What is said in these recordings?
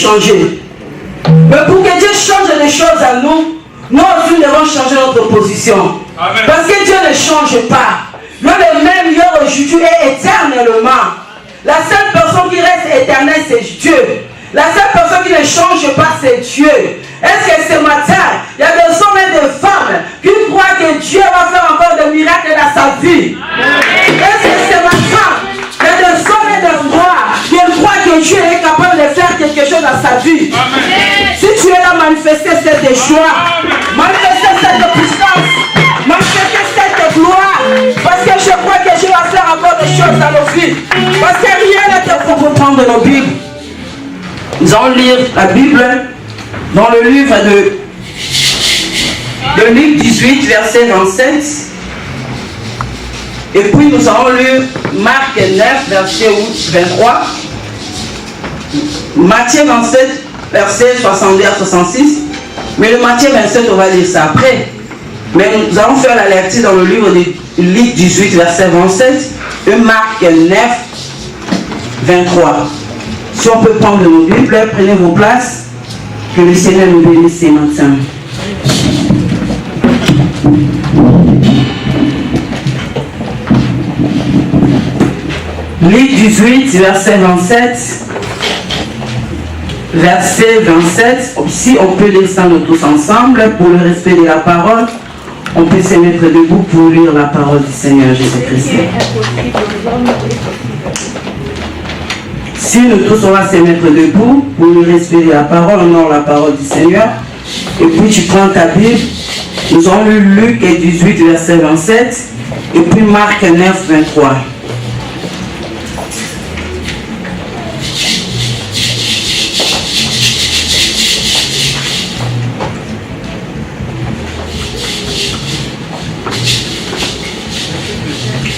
changer. Mais pour que Dieu change les choses à nous, nous aussi nous devons changer notre position. Amen. Parce que Dieu ne change pas. Nous le même hier, aujourd'hui et éternellement. La seule personne qui reste éternelle, c'est Dieu. La seule personne qui ne change pas, c'est Dieu. Est-ce que ce matin, il y a des hommes et des femmes qui croient que Dieu va faire encore des miracles dans sa vie? Est-ce que ce matin, il y a des hommes et des femmes qui croient que Dieu est capable de faire quelque chose dans sa vie? Amen. Si tu es là, manifester cette joie, manifester cette puissance, manifester cette gloire, parce que je crois que Dieu va faire encore des choses dans nos vies. Parce que rien n'est trop pour prendre nos Bibles. Nous allons lire la Bible dans le livre de Luc 18, verset 27. Et puis nous allons lire Marc 9, verset 23. Matthieu 27, verset 62 à 66. Mais le Matthieu 27, on va lire ça après. Mais nous allons faire la lecture dans le livre de Luc 18, verset 27. Et Marc 9, 23. Si on peut prendre nos Bibles, prenez vos places. Que le Seigneur nous bénisse ce matin. Luc 18, verset 27. Verset 27. Si on peut descendre tous ensemble pour le respect de la parole, on peut se mettre debout pour lire la parole du Seigneur Jésus-Christ. Si nous tous on va se mettre debout pour le respect de la parole, on honore la parole du Seigneur. Et puis tu prends ta Bible. Nous avons lu Luc 18, verset 27. Et puis Marc 9, 23.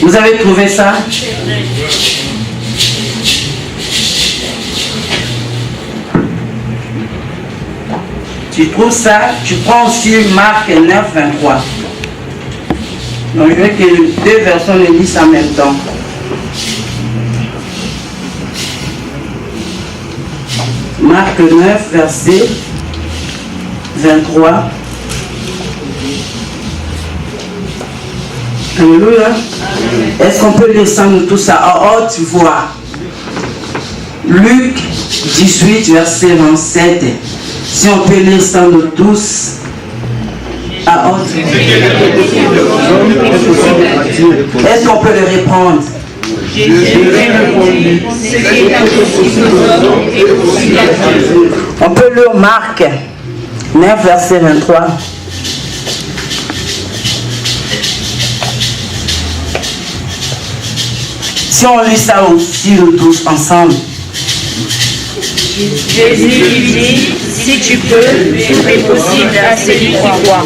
Vous avez trouvé ça? Tu trouves ça? Tu prends aussi Marc 9, 23. Donc je veux que les deux versions les lisent en même temps. Marc 9, verset 23. Alléluia. Est-ce qu'on peut descendre tout ça à haute voix? Luc 18, verset 27. Si on peut lire ça nous tous à haute voix. Est-ce qu'on peut le reprendre? On peut lire Marc 9, verset 23. Si on lit ça aussi, nous tous ensemble. Jésus lui dit, si tu peux, tout est possible à celui qui croit.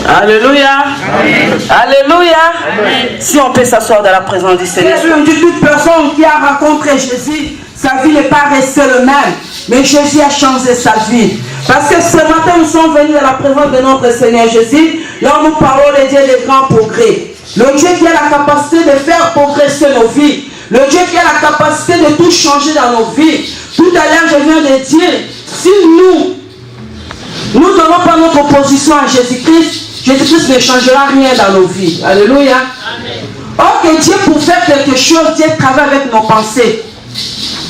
Alléluia. Amen. Alléluia. Amen. Si on peut s'asseoir dans la présence du Seigneur. Je dis toute personne qui a rencontré Jésus, sa vie n'est pas restée le même. Mais Jésus a changé sa vie. Parce que ce matin, nous sommes venus dans la présence de notre Seigneur Jésus. Là, nous parlons de Dieu de grands progrès. Le Dieu qui a la capacité de faire progresser nos vies. Le Dieu qui a la capacité de tout changer dans nos vies. Tout à l'heure, je viens de dire, si nous ne donnons pas notre position à Jésus-Christ, Jésus-Christ ne changera rien dans nos vies. Alléluia. Amen. Or que Dieu, pour faire quelque chose, Dieu travaille avec nos pensées.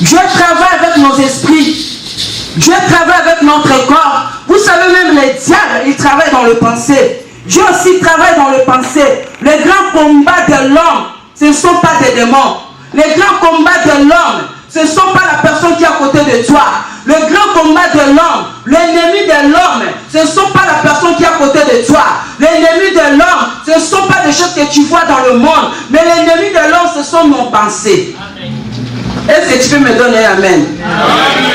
Dieu travaille avec nos esprits. Dieu travaille avec notre corps. Vous savez, même les diables, ils travaillent dans le pensée. Dieu aussi travaille dans le pensée. Les grands combats de l'homme, ce ne sont pas des démons. Les grands combats de l'homme, ce ne sont pas la personne qui est à côté de toi. Le grand combat de l'homme, l'ennemi de l'homme, ce ne sont pas la personne qui est à côté de toi. L'ennemi de l'homme, ce ne sont pas des choses que tu vois dans le monde. Mais l'ennemi de l'homme, ce sont nos pensées. Est-ce que tu peux me donner un amen?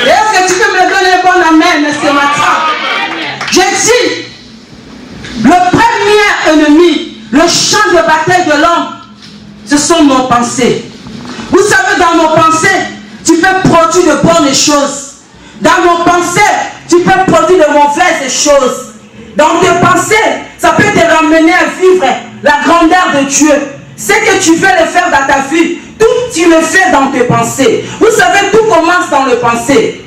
Est-ce que tu peux me donner un bon amen ce matin? J'ai dit, le premier ennemi, le champ de bataille de l'homme, ce sont nos pensées. Vous savez, dans nos pensées, tu peux produire de bonnes choses. Dans nos pensées, tu peux produire de mauvaises choses. Dans tes pensées, ça peut te ramener à vivre la grandeur de Dieu. Ce que tu veux le faire dans ta vie, tout tu le fais dans tes pensées. Vous savez, tout commence dans les pensées.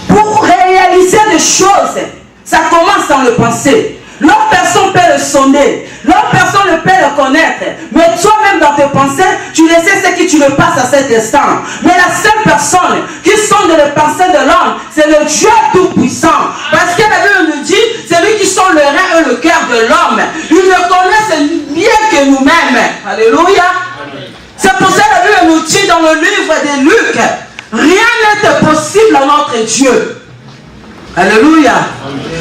Pour réaliser des choses, ça commence dans le pensée. L'autre personne peut le sonner, l'autre personne ne peut le connaître, mais toi-même dans tes pensées, tu le sais ce que tu le passes à cet instant. Mais la seule personne qui sonde les pensées de l'homme, c'est le Dieu Tout-Puissant. Parce que la Bible nous dit, c'est lui qui sonde le rein et le cœur de l'homme. Il le connaît mieux que nous-mêmes. Alléluia. C'est pour ça que la Bible nous dit dans le livre de Luc, rien n'est possible à notre Dieu. Alléluia.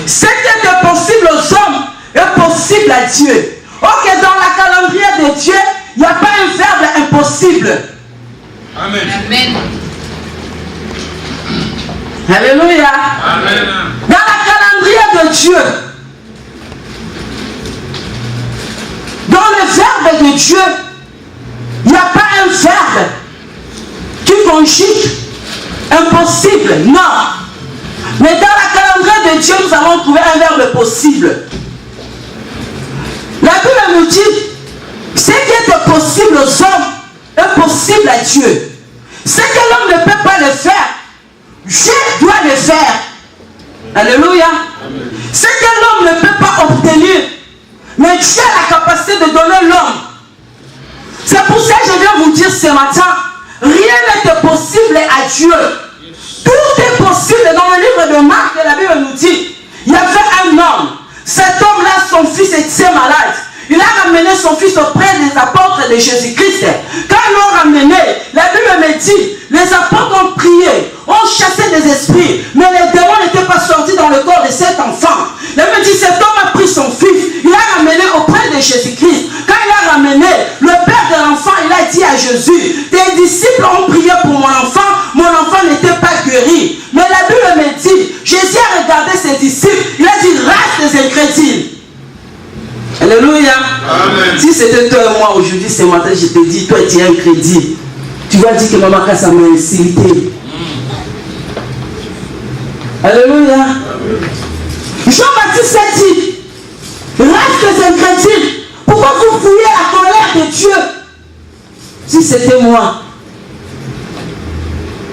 Ce qui est possible aux hommes est possible à Dieu. Ok, dans la calendrier de Dieu, il n'y a pas un verbe impossible. Amen. Amen. Alléluia. Amen. Dans la calendrier de Dieu, dans le verbe de Dieu, il n'y a pas un verbe qui conjugue impossible. Non. Mais dans la calendrier de Dieu, nous allons trouver un verbe possible. La Bible nous dit, ce qui est possible aux hommes est possible à Dieu. Ce que l'homme ne peut pas le faire, Dieu doit le faire. Alléluia. Amen. Ce que l'homme ne peut pas obtenir, mais Dieu a la capacité de donner l'homme. C'est pour ça que je viens vous dire ce matin, rien n'est possible à Dieu. Tout est possible. Dans le livre de Marc, la Bible nous dit, il y avait un homme. Cet homme-là, son fils était malade. Il a ramené son fils auprès des apôtres de Jésus-Christ. Quand ils l'ont ramené, la Bible me dit, les apôtres ont prié, ont chassé des esprits, mais les démons n'étaient pas sortis dans le corps de cet enfant. La Bible dit, cet homme a pris son fils, il l'a ramené auprès de Jésus-Christ. Quand il l'a ramené, le père de l'enfant, il a dit à Jésus, tes disciples ont prié pour mon enfant n'était pas guéri. Mais la Bible me dit, Jésus a regardé ses disciples, il a dit, reste des incrédules. Alléluia. Amen. Si c'était toi et moi aujourd'hui, ce matin, je te dis, toi tu es incrédule. Tu vas dire que maman, ça m'a insulté. Alléluia. Jean-Baptiste a dit, reste des incrédules. Pourquoi vous fouillez la colère de Dieu? Si c'était moi,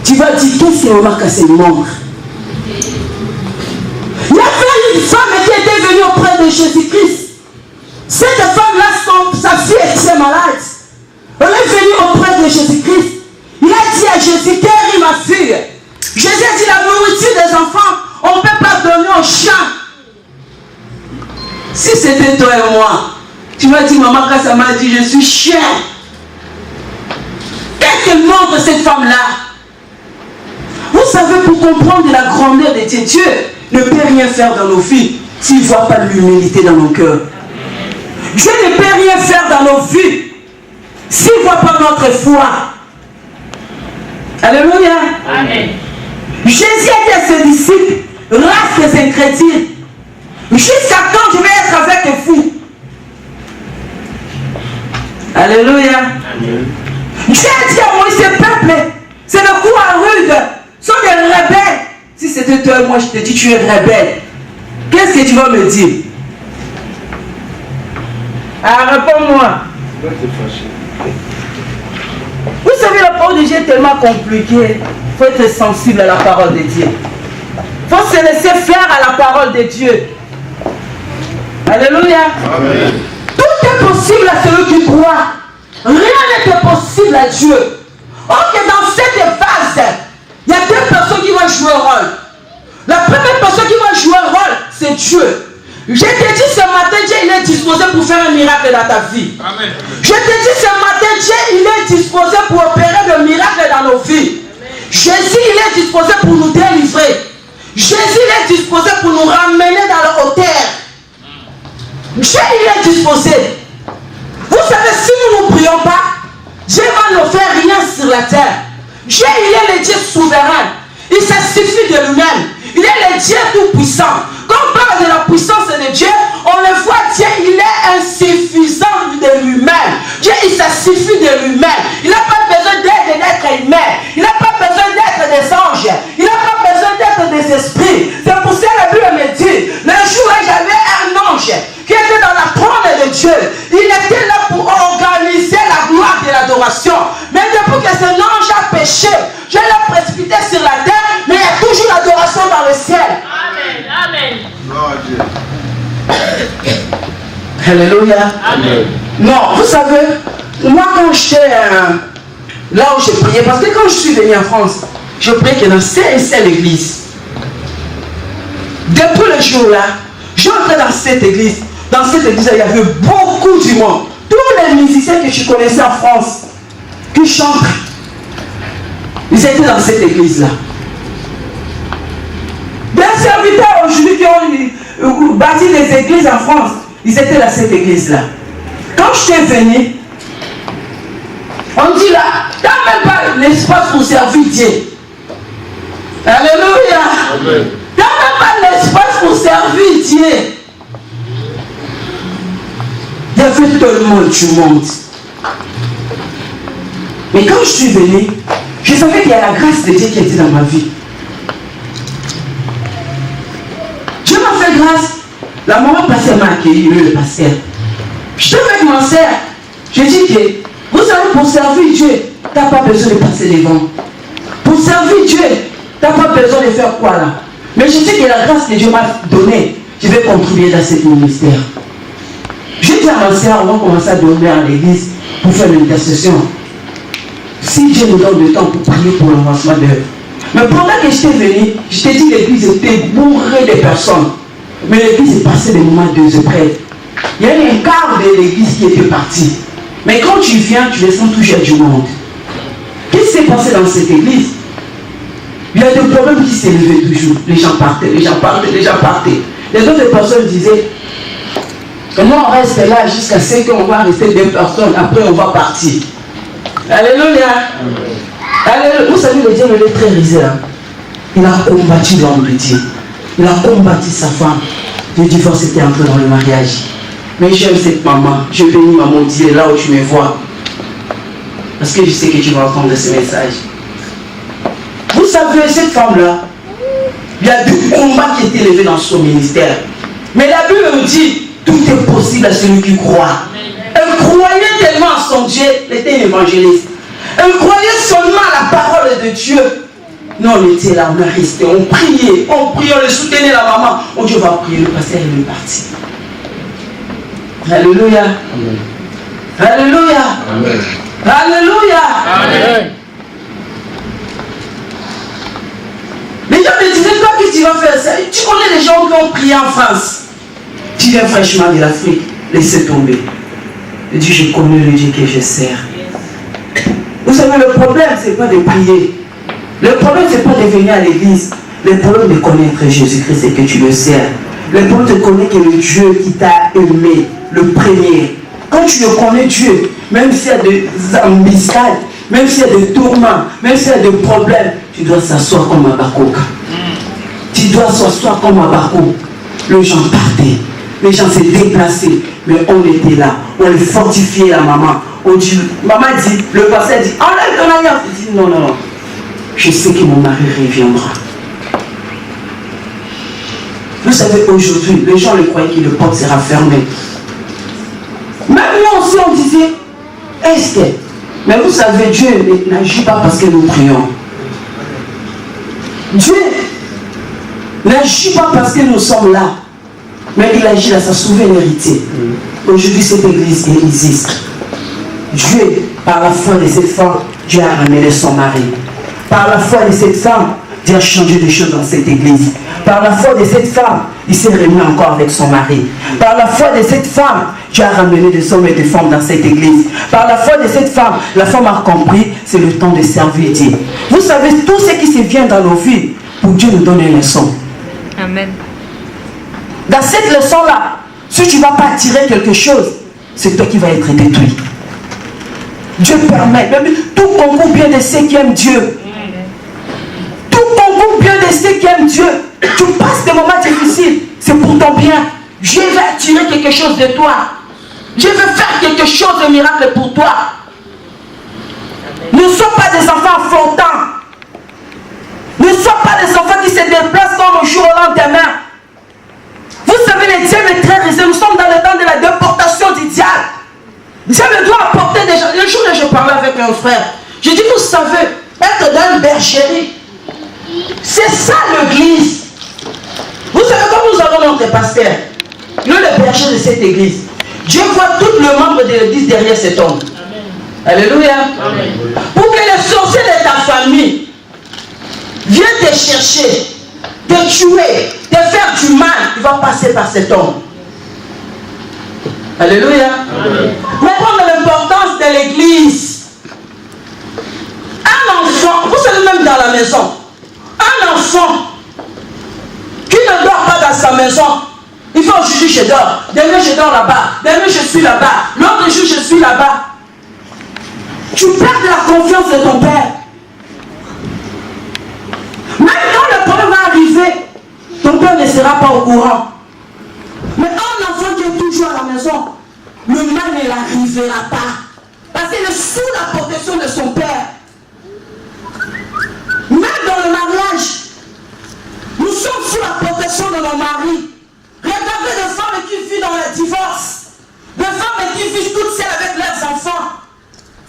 tu vas dire, qu'est-ce que maman s'est mort? Il y avait une femme qui était venue auprès de Jésus-Christ. Cette femme-là, sa fille était malade. Elle est venue auprès de Jésus-Christ. Il a dit à Jésus, guéris ma fille. Jésus a dit, la nourriture des enfants, on ne peut pas donner aux chiens. Si c'était toi et moi, tu m'as dit, maman, quand ça m'a dit, je suis chien. Qu'est-ce qu'elle montre cette femme-là? Vous savez, pour comprendre la grandeur de Dieu, Dieu ne peut rien faire dans nos vies s'il ne voit pas l'humilité dans nos cœurs. Dieu ne peut rien faire dans nos vies s'il ne voit pas notre foi. Alléluia. Amen. Jésus a dit à ses disciples, reste des incrédules. Jusqu'à quand je vais être avec vous? Alléluia. Amen. Dieu a dit à Moïse, ce peuple, c'est le coup à rude, sont des rebelles. Si c'était toi et moi, je te dis, tu es rebelle. Qu'est-ce que tu vas me dire? Ah, réponds-moi. Vous savez, la parole de Dieu est tellement compliquée. Il faut être sensible à la parole de Dieu. Il faut se laisser faire à la parole de Dieu. Alléluia. Amen. Tout est possible à celui qui croit. Rien n'est possible à Dieu. Ok, dans cette phase, il y a deux personnes qui vont jouer un rôle. La première personne qui va jouer un rôle, c'est Dieu. Je te dis ce matin, Dieu il est disposé pour faire un miracle dans ta vie. Amen. Je te dis ce matin, Dieu il est disposé pour opérer de miracles dans nos vies. Amen. Jésus il est disposé pour nous délivrer. Jésus il est disposé pour nous ramener dans la hauteur. Dieu il est disposé. Vous savez, si nous ne prions pas, Dieu va ne faire rien sur la terre. Dieu il est le Dieu souverain. Il se suffit de lui-même. Il est le Dieu tout-puissant. Quand on parle de la puissance de Dieu, on le voit, Dieu, il est insuffisant de lui-même. Dieu, il se suffit de lui-même. Il n'a pas besoin d'être d'être humain. Il n'a pas besoin d'être des anges. Il n'a pas besoin d'être des esprits. C'est pour ça que la Bible me dit, le jour où j'avais un ange qui était dans la trône de Dieu, il était là pour organiser la gloire de l'adoration. Mais depuis que cet ange a péché, je l'ai précipité sur la terre, mais il y a toujours l'adoration Alléluia. Amen. Non, vous savez, moi quand j'étais là où je priais, parce que quand je suis venu en France, je priais que dans cette église. Depuis le jour-là, j'entrais dans cette église. Dans cette église, il y avait beaucoup du monde. Tous les musiciens que je connaissais en France, qui chantent, ils étaient dans cette église-là. Des serviteurs aujourd'hui qui ont bâti des églises en France, ils étaient dans cette église-là. Quand je suis venu, on dit là, il n'y a même pas l'espace pour servir Dieu. Alléluia. Amen. Il n'y a même pas l'espace pour servir Dieu. Il y avait tellement du monde. Mais quand je suis venu, je savais qu'il y a la grâce de Dieu qui était dans ma vie. Dieu m'a fait grâce. La maman pasteur m'a accueilli, le pasteur. Je avec ma soeur. Je dis que, vous savez, pour servir Dieu, tu n'as pas besoin de passer devant. Pour servir Dieu, tu n'as pas besoin de faire quoi là. Mais je sais que la grâce que Dieu m'a donnée, je vais contribuer dans ce ministère. Je dis à ma soeur, on va commencer à dormir à l'église pour faire l'intercession. Si Dieu nous donne le temps pour prier pour l'avancement d'œuvre. Mais pendant que j'étais venu, je t'ai dit l'église était bourrée de personnes. Mais l'église est passée des moments de près. Il y a eu un quart de l'église qui était parti. Mais quand tu viens, tu descends toujours du monde. Qu'est-ce qui s'est passé dans cette église? Il y a des problèmes qui s'élevaient toujours. Les gens partaient, les gens partaient, les gens partaient. Les autres personnes disaient, moi on reste là jusqu'à 5 ans, on va rester 2 personnes, après on va partir. Alléluia. Alléluia. Vous savez, le Dieu est très risé. Hein? Il a combattu l'homme de Dieu. Il a combattu sa femme. Le divorce était entré dans le mariage. Mais j'aime cette maman. Je bénis maman Dieu là où tu me vois. Parce que je sais que tu vas entendre ce message. Vous savez, cette femme-là, il y a du combat qui est élevé dans son ministère. Mais la Bible nous dit, tout est possible à celui qui croit. Elle croyait tellement à son Dieu, elle était une évangéliste. Elle croyait seulement à la parole de Dieu. Nous on était là, on a resté, on priait, on le soutenait la maman. On dit on va prier, le pasteur il est parti. Alléluia. Amen. Alléluia. Amen. Alléluia. Amen. Les gens me disaient, toi qu'est-ce que tu vas faire ça? Tu connais les gens qui ont prié en France. Tu viens fraîchement de l'Afrique, laissez tomber. Je dis, je connais le Dieu que je sers. Vous savez, le problème, ce n'est pas de prier. Le problème, ce n'est pas de venir à l'église. Le problème de connaître Jésus-Christ, c'est que tu le sers. Le problème de connaître que le Dieu qui t'a aimé, le premier. Quand tu le connais Dieu, même s'il y a des embuscades, même s'il y a des tourments, même s'il y a des problèmes, tu dois s'asseoir comme un Habakkuk. Tu dois s'asseoir comme un Habakkuk. Les gens partaient. Les gens s'étaient déplacés. Mais on était là. On les fortifiait la maman. On dit, maman dit, le pasteur dit, enlève ton alliance. Il dit, non, non, non. Je sais que mon mari reviendra. Vous savez, aujourd'hui, les gens le croyaient que le porte sera fermé. Même nous aussi, on disait, est-ce que... Mais vous savez, Dieu n'agit pas parce que nous prions. Dieu n'agit pas parce que nous sommes là. Mais il agit dans sa souveraineté. Aujourd'hui, cette église existe. Dieu, par la foi de cette femme, Dieu a ramené son mari. Par la foi de cette femme, Dieu a changé des choses dans cette église. Par la foi de cette femme, il s'est réuni encore avec son mari. Par la foi de cette femme, Dieu a ramené des hommes et des femmes dans cette église. Par la foi de cette femme, la femme a compris, c'est le temps de servir Dieu. Vous savez, tout ce qui se vient dans nos vies, pour Dieu nous donne une leçon. Amen. Dans cette leçon-là, si tu ne vas pas tirer quelque chose, c'est toi qui vas être détruit. Dieu permet, même tout concourt bien de ceux qui aiment Dieu. Tout concourt bien de ceux qui aiment Dieu. Tu passes des moments difficiles, c'est pour ton bien. Dieu va tirer quelque chose de toi. Dieu veut faire quelque chose de miracle pour toi. Nous ne sommes pas des enfants flottants. Nous ne sommes pas des enfants qui se déplacent comme au jour au lendemain. Vous savez, le diable est très risé. Nous sommes dans le temps de la déportation du diable. Dieu doit apporter des gens. Le jour où je parlais avec un frère, je dis, vous savez, être dans une bergerie, c'est ça l'église. Vous savez, comme nous avons notre pasteur, nous le berger de cette église, Dieu voit tout le membre de l'église derrière cet homme. Alléluia. Amen. Pour que les sorciers de ta famille viennent te chercher, te tuer, te faire du mal, il va passer par cet homme. Alléluia. Amen. Maintenant, l'importance de l'église. Un enfant, vous savez même dans la maison, un enfant qui ne dort pas dans sa maison, il faut aujourd'hui je dors, demain je dors là-bas, demain je suis là-bas, l'autre jour je suis là-bas. Tu perds la confiance de ton père. Même quand le problème va arriver, ton père ne sera pas au courant. Mais un enfant qui est toujours à la maison, le mal ne l'arrivera pas. Parce qu'il est sous la protection de son père. Même dans le mariage, nous sommes sous la protection de nos maris. Regardez des femmes qui vivent dans le divorce. Des femmes qui vivent toutes seules avec leurs enfants.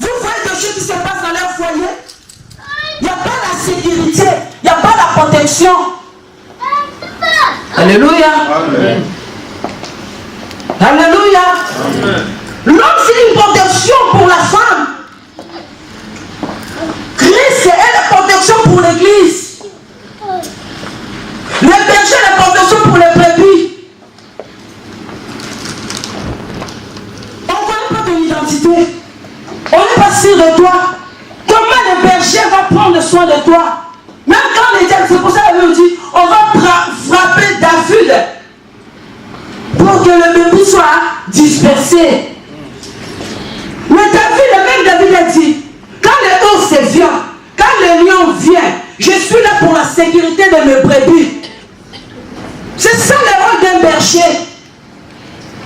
Vous voyez des choses qui se passent dans leur foyer. Il n'y a pas la sécurité. Il n'y a pas la protection. Alléluia. Amen. Alléluia. L'homme, c'est une protection pour la femme. Christ, c'est la protection pour l'église. Le berger, la protection pour les brebis. On ne connaît pas ton identité. On n'est pas sûr de toi. Comment le berger va prendre soin de toi? Même quand les diables, c'est pour ça qu'on nous dit, on va frapper David pour que le bébé soit dispersé. Mais David, le même David a dit, quand le ours vient, quand le lion vient, je suis là pour la sécurité de mes brebis. C'est ça le rôle d'un berger.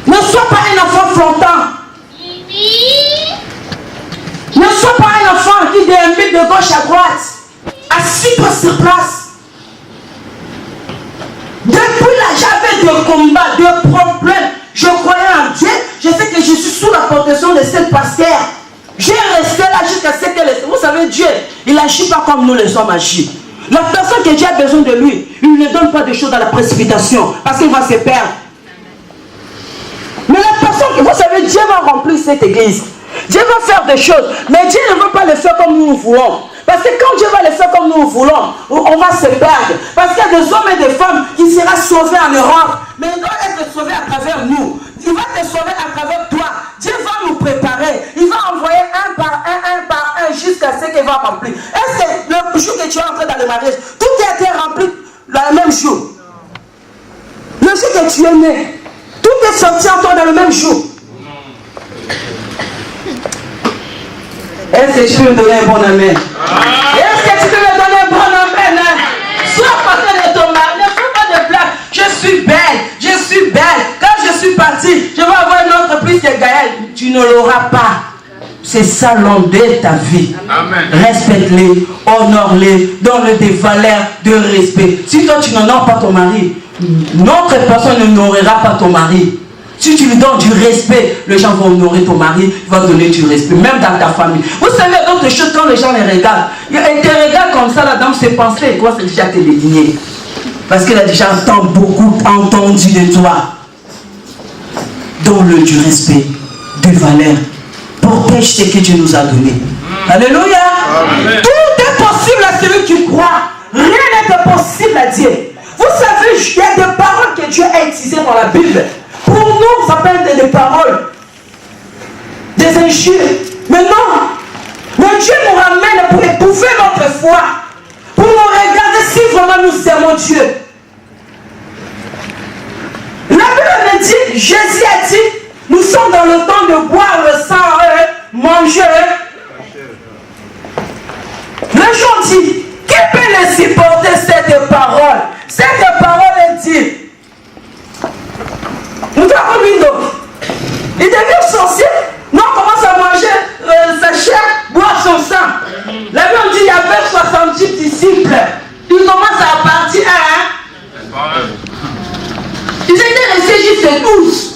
Ne sois pas un enfant flottant. Ne sois pas un enfant qui déambule de gauche à droite, assis-toi sur place. Depuis là, j'avais des combats, des problèmes. Je croyais en Dieu. Je sais que je suis sous la protection de cette pasteur. J'ai resté là jusqu'à ce que... Vous savez, Dieu, il n'agit pas comme nous les hommes agissent. La personne que Dieu a besoin de lui, il ne donne pas des choses dans la précipitation, parce qu'il va se perdre. Mais la personne, vous savez, Dieu va remplir cette église. Dieu va faire des choses, mais Dieu ne veut pas le faire comme nous voulons. Parce que quand Dieu va le faire comme nous voulons, on va se perdre. Parce qu'il y a des hommes et des femmes qui seront sauvés en Europe, mais ils doivent être sauvés à travers nous. Il va te sauver à travers toi. Dieu va nous préparer. Il va envoyer un par un jusqu'à ce qu'il va remplir. Est-ce que le jour que tu es entré dans le mariage, tout a été rempli le même jour? Le jour que tu es né, tout est sorti en toi dans le même jour. Est-ce que tu peux me donner un bon amen? Est-ce que tu peux me donner un bon amen? Sois partenaire de ton mari, ne fais pas de blagues. Je suis belle, je suis belle. Quand je suis partie, je vais avoir une entreprise de Gaël. Tu ne l'auras pas. C'est ça l'homme de ta vie. Respecte-les, honore-les, donne-les des valeurs de respect. Si toi tu n'honores pas ton mari, notre personne n'honorera pas ton mari. Si tu lui donnes du respect, les gens vont honorer ton mari, ils vont donner du respect, même dans ta famille. Vous savez, d'autres choses, quand les gens les regardent, ils te regardent comme ça, la dame s'est pensée, quoi, c'est déjà télédigné. Parce qu'elle a déjà beaucoup entendu de toi. Donne-le du respect, des valeurs. Protège ce que Dieu nous a donné. Alléluia. Amen. Tout est possible à celui qui croit. Rien n'est possible à Dieu. Vous savez, il y a des paroles que Dieu a utilisées dans la Bible. Pour nous, ça peut être des paroles, des injures. Mais non, mais Dieu nous ramène pour éprouver notre foi, pour nous regarder si vraiment nous aimons Dieu. La Bible dit, Jésus a dit, nous sommes dans le temps de boire le sang, manger. Les gens disent, qui peut les supporter cette parole? Cette parole dit, nous avons mis d'eau. Il devient sorcier. Nous on commence à manger sa chair, boire son sang. La Bible dit il y avait 70 disciples. Ils commencent à partir à 1. Ils étaient restés juste 12.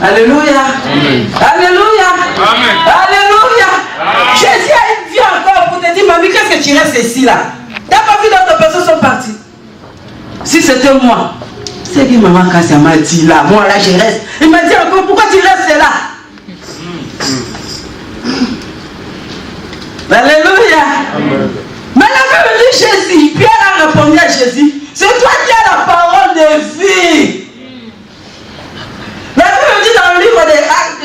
Alléluia. Amen. Alléluia. Amen. Alléluia. Amen. Jésus a une vie encore pour te dire, mamie, qu'est-ce que tu restes ici là? Tu n'as pas vu d'autres personnes sont parties. Si c'était moi, C'est dit, maman, quand ça m'a dit là, moi là je reste. Il m'a dit encore, pourquoi tu restes là? Alléluia. Maintenant, quand me dit Jésus, Pierre a répondu à Jésus, c'est toi qui as la parole de vie. La Bible dit dans le livre des Actes,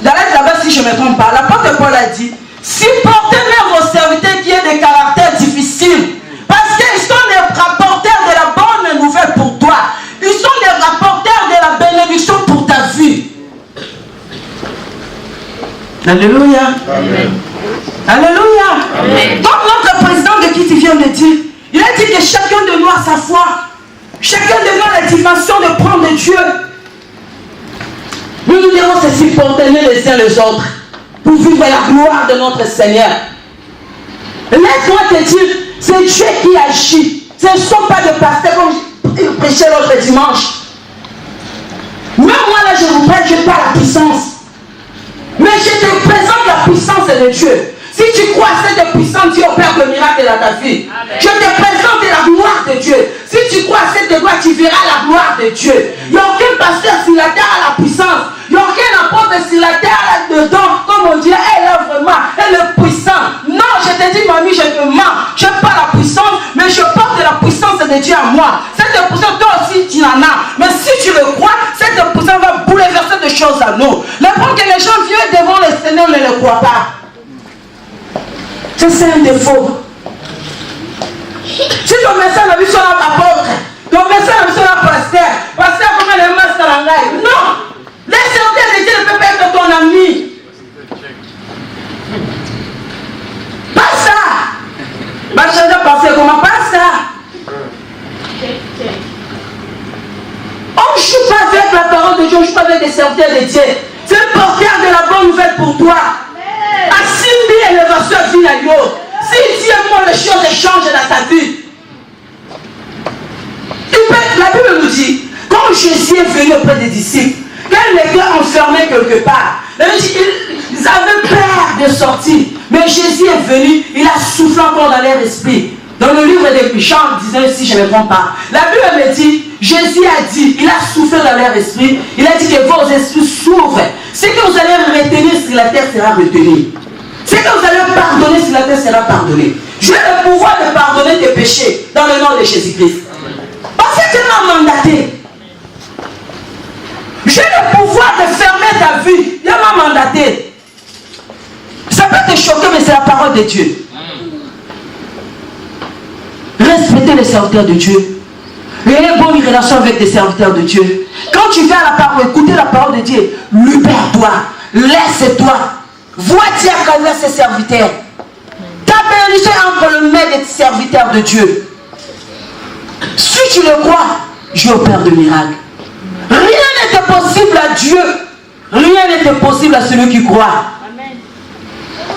dans l'Acte là-bas, si je ne me trompe pas, l'apôtre Paul a dit, supportez même vos serviteurs qui ont des caractères difficiles, parce qu'ils sont des rapporteurs de la bonne nouvelle pour toi. Ils sont des rapporteurs de la bénédiction pour ta vie. Alléluia. Amen. Alléluia. Amen. Donc notre président de qui tu viens de dire, il a dit que chacun de nous a sa foi. Chacun de nous a la dimension de prendre de Dieu. Nous devons se supporter les uns les autres pour vivre la gloire de notre Seigneur. Laisse-moi te dire, c'est Dieu qui agit. Ce ne sont pas des pasteurs comme je prêchais l'autre dimanche. Même moi là je vous prête, je n'ai pas la puissance. Mais je te présente la puissance de Dieu. Si tu crois à cette puissance, Dieu opère le miracle dans ta vie. Amen. Je te présente la gloire de Dieu. Si tu crois à cette gloire, tu verras la gloire de Dieu. Il n'y a aucun pasteur sur la terre à la puissance. Il n'y a aucun apôtre sur la terre là-dedans. Comme on dit, elle est vraiment, elle est puissante. Non, je te dis, mamie, je te mens. Je n'ai pas la puissance, mais je porte la puissance de Dieu en moi. Cette puissance, toi aussi, tu en as. Mais si tu le crois, cette puissance va bouleverser des choses à nous. Le point que les gens viennent devant le Seigneur ne le croient pas. C'est un défaut. Si ton message n'a vu sur l'apôtre, ton message n'a vu sur la pasteur, comment les masses dans la live. Non! Les serviteurs de Dieu ne peuvent pas être ton ami. Pas ça! Pas changer de penser comment? Pas ça! On ne joue pas avec la parole de Dieu, on ne joue pas avec des serviteurs de Dieu. C'est le porteur de la bonne nouvelle pour toi. Assimile l'élévation de vie à yo. Si Dieu moi les choses changent dans ta vie. La Bible nous dit, quand Jésus est venu auprès des disciples, quand les gars enfermés quelque part, ils avaient peur de sortir. Mais Jésus est venu, il a soufflé encore dans leur esprit. Dans le livre des Jean 19, si je ne me trompe pas, la Bible me dit, Jésus a dit, il a soufflé dans leur esprit, il a dit que vos esprits s'ouvrent. Ce que vous allez retenir sur la terre sera retenu. Ce que vous allez pardonner sur la terre sera pardonné. J'ai le pouvoir de pardonner tes péchés dans le nom de Jésus-Christ. Parce que tu m'as mandaté. J'ai le pouvoir de fermer ta vie. Il m'a mandaté. Ça peut te choquer, mais c'est la parole de Dieu. Respectez les serviteurs de Dieu. Ayez bonne relation avec des serviteurs de Dieu. Quand tu viens à la parole, écoutez la parole de Dieu, libère-toi, laisse-toi. Vois Dieu à travers ses serviteurs. Ta bénédiction entre le maître des serviteurs de Dieu. Si tu le crois, Dieu opère de miracles. Rien n'est possible à Dieu. Rien n'est possible à celui qui croit.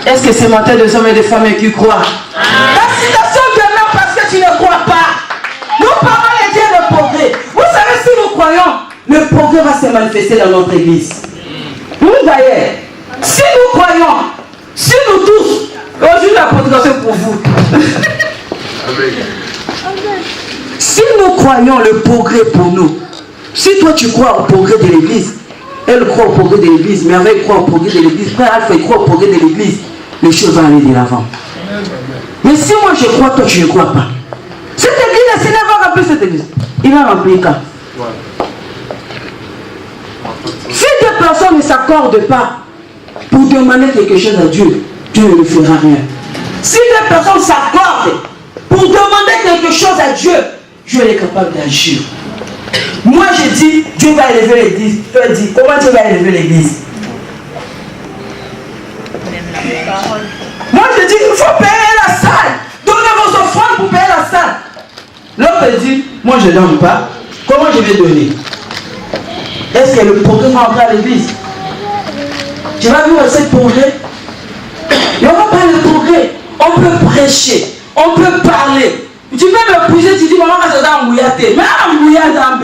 Est-ce que c'est matin des hommes et des femmes qui croient? La citation demeure parce que tu ne crois pas. Nous parlons les dieux de progrès. Vous savez, si nous croyons, le progrès va se manifester dans notre église. Vous voyez, si nous croyons, si nous tous, aujourd'hui la prédication pour vous. Si nous croyons le progrès pour nous, si toi tu crois au progrès de l'église, elle croit au progrès de l'église, Merveille croit au progrès de l'église, Frère Alpha croit au progrès de l'église, les choses vont aller de l'avant. Mais si moi je crois, toi tu ne crois pas. Cette église, le Seigneur va remplir cette église. Il va remplir quand? Si deux personnes ne s'accordent pas pour demander quelque chose à Dieu, Dieu ne fera rien. Si deux personnes s'accordent pour demander quelque chose à Dieu, Dieu est capable d'agir. Moi je dis, Dieu va élever l'église. Tu dis, comment Dieu va élever l'église? Moi je dis, il faut payer la salle. Donnez vos offrandes pour payer la salle. L'autre dit, moi je ne donne pas. Comment je vais donner? Est-ce que le progrès va entrer à l'église? Tu vas vivre ce progrès? Il n'y aura pas le progrès. On peut prêcher, on peut parler. Tu peux me pousser, tu dis, maman, ça va mouillater. Mais à mouiller dans B.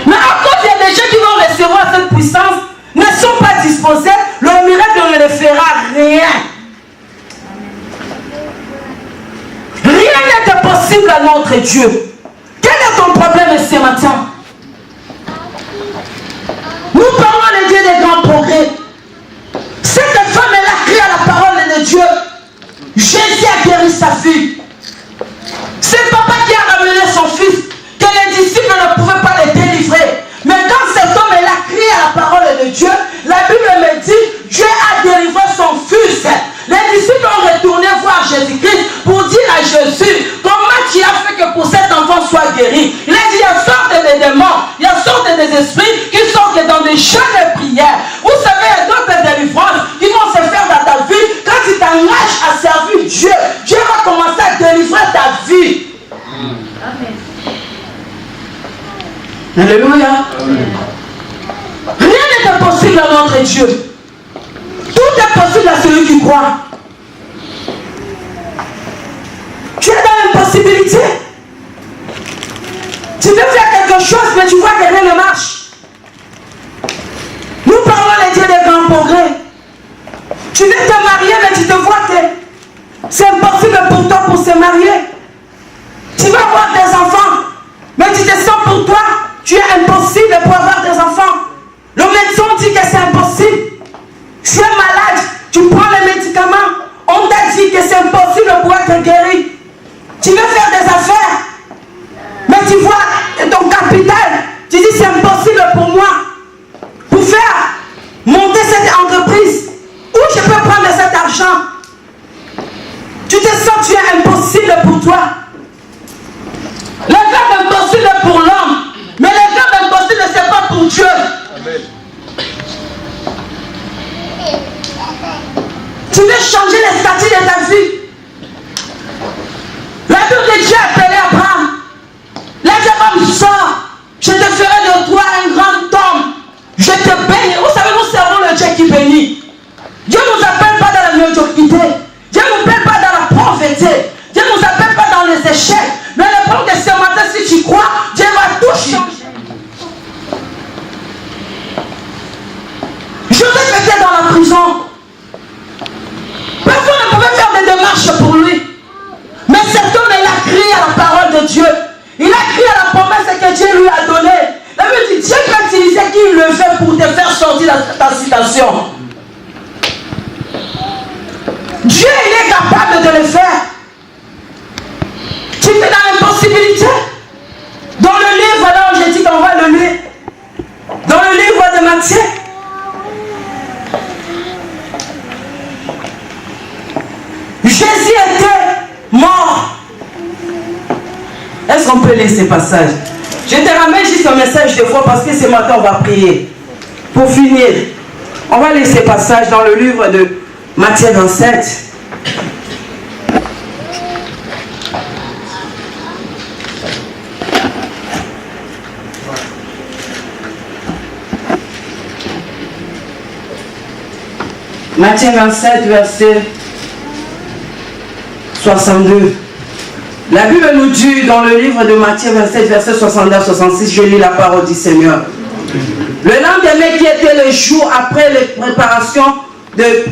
Mais à cause il y a des gens qui vont recevoir cette puissance, ne sont pas disposés, le miracle ne leur fera rien. Rien n'est possible à notre Dieu. Quel est ton problème matin. Nous parlons de Dieu des grands progrès. Cette femme, elle a crié à la parole de Dieu. Jésus a guéri sa fille. C'est le papa qui a ramené son fils, que les disciples ne pouvaient pas les délivrer. Mais quand cet homme, elle a crié à la parole de Dieu, la Bible me dit, Dieu a délivré son fils. Les disciples ont retourné voir Jésus-Christ pour dire à Jésus, comment tu as fait que pour cet enfant soit guéri? Il a dit, il y a sorte des démons, il y a sorte des esprits qui sortent dans des jeûnes et prières. Vous savez, il y a d'autres délivrances qui vont se faire dans ta vie. Quand tu t'engages à servir Dieu, Dieu va commencer à délivrer ta vie. Amen. Alléluia. Rien n'est impossible à notre Dieu. Tout est possible à celui qui croit. Tu es dans l'impossibilité. Tu veux faire quelque chose, mais tu vois que rien ne marche. Nous parlons les dieux des grands progrès. Tu veux te marier, mais tu te vois que c'est impossible pour toi pour se marier. Tu vas avoir des enfants, mais tu te sens pour toi, tu es impossible pour avoir des enfants. Le médecin dit que c'est impossible. Tu es malade, tu prends les médicaments, on t'a dit que c'est impossible pour être guéri. Tu veux faire des affaires, mais tu vois ton capital, tu dis c'est impossible pour moi. Pour faire monter cette entreprise, où je peux prendre cet argent? Tu te sens, tu es impossible pour toi. Le verbe impossible pour l'homme, mais le verbe impossible, ce n'est pas pour Dieu. Amen. Tu veux changer les statuts de ta vie. La Bible de Dieu a appelé Abraham. La femme sort, je te ferai de toi un grand homme. Je te bénis. Vous savez, nous servons le Dieu qui bénit. Dieu ne nous appelle pas dans la médiocrité. Dieu ne nous appelle pas dans la pauvreté. Dieu ne nous appelle pas dans les échecs. Mais le problème de ce matin, si tu crois, Dieu va tout changer. Joseph était dans la prison. Personne ne pouvait faire des démarches pour lui. Mais cet homme, il a crié à la parole de Dieu. Il a crié à la promesse que Dieu lui a donnée. La Bible dit, Dieu peut utiliser qui il le fait pour te faire sortir de ta situation. Dieu, il est capable de le faire. Tu es dans l'impossibilité. Dans le livre, là où j'ai dit qu'on va le lire, dans le livre de Matthieu, Jésus était mort. Est-ce qu'on peut lire ce passage? Je te ramène juste un message de foi parce que ce matin on va prier. Pour finir, on va lire ce passage dans le livre de Matthieu 27. Matthieu 27, verset 62. La Bible nous dit dans le livre de Matthieu 27, verset 62-66, je lis la parole du Seigneur. Le lendemain qui était le jour après les préparations, les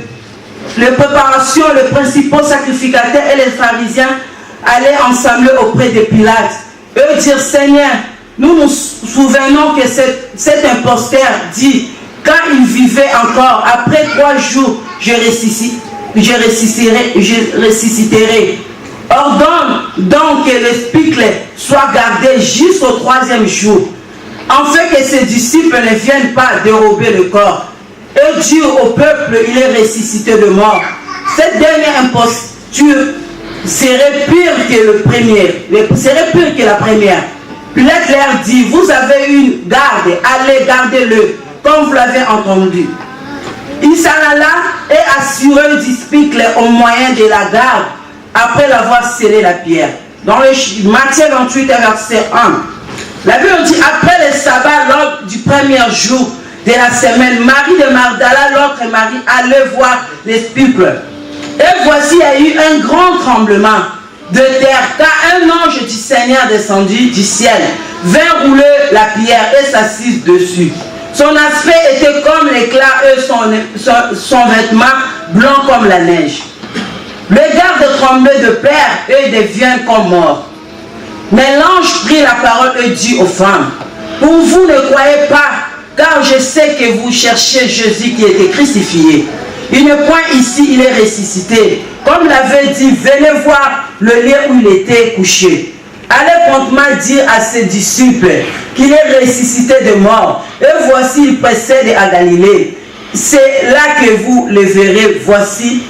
principaux sacrificateurs et les pharisiens allaient ensemble auprès de Pilate. Eux dirent, Seigneur, nous nous souvenons que cet imposteur dit, quand il vivait encore, après 3 jours, je ressusciterai. Ordonne donc que le spicle soit gardé jusqu'au 3e jour, afin que ses disciples ne viennent pas dérober le corps. Et dire au peuple, il est ressuscité de mort. Cette dernière imposture serait pire que la première. Pilate leur dit, vous avez une garde, allez garder-le, comme vous l'avez entendu. Il s'en alla et assura du spicle au moyen de la garde, après l'avoir scellé la pierre. Dans le Matthieu 28, verset 1, la Bible dit, après le sabbat, lors du premier jour de la semaine, Marie de Magdala, l'autre Marie, allait voir les spicles. Et voici, il y a eu un grand tremblement de terre, car un ange du Seigneur descendu du ciel, vint rouler la pierre et s'assit dessus. Son aspect était comme l'éclat et son vêtement blanc comme la neige. Le garde tremblait de peur et devient comme mort. Mais l'ange prit la parole et dit aux femmes, pour vous ne croyez pas, car je sais que vous cherchez Jésus qui était crucifié. Il n'est point ici, il est ressuscité. Comme l'avait dit, venez voir le lieu où il était couché. Allez promptement dire à ses disciples qu'il est ressuscité de mort. Et voici, il précède à Galilée. C'est là que vous le verrez. Voici,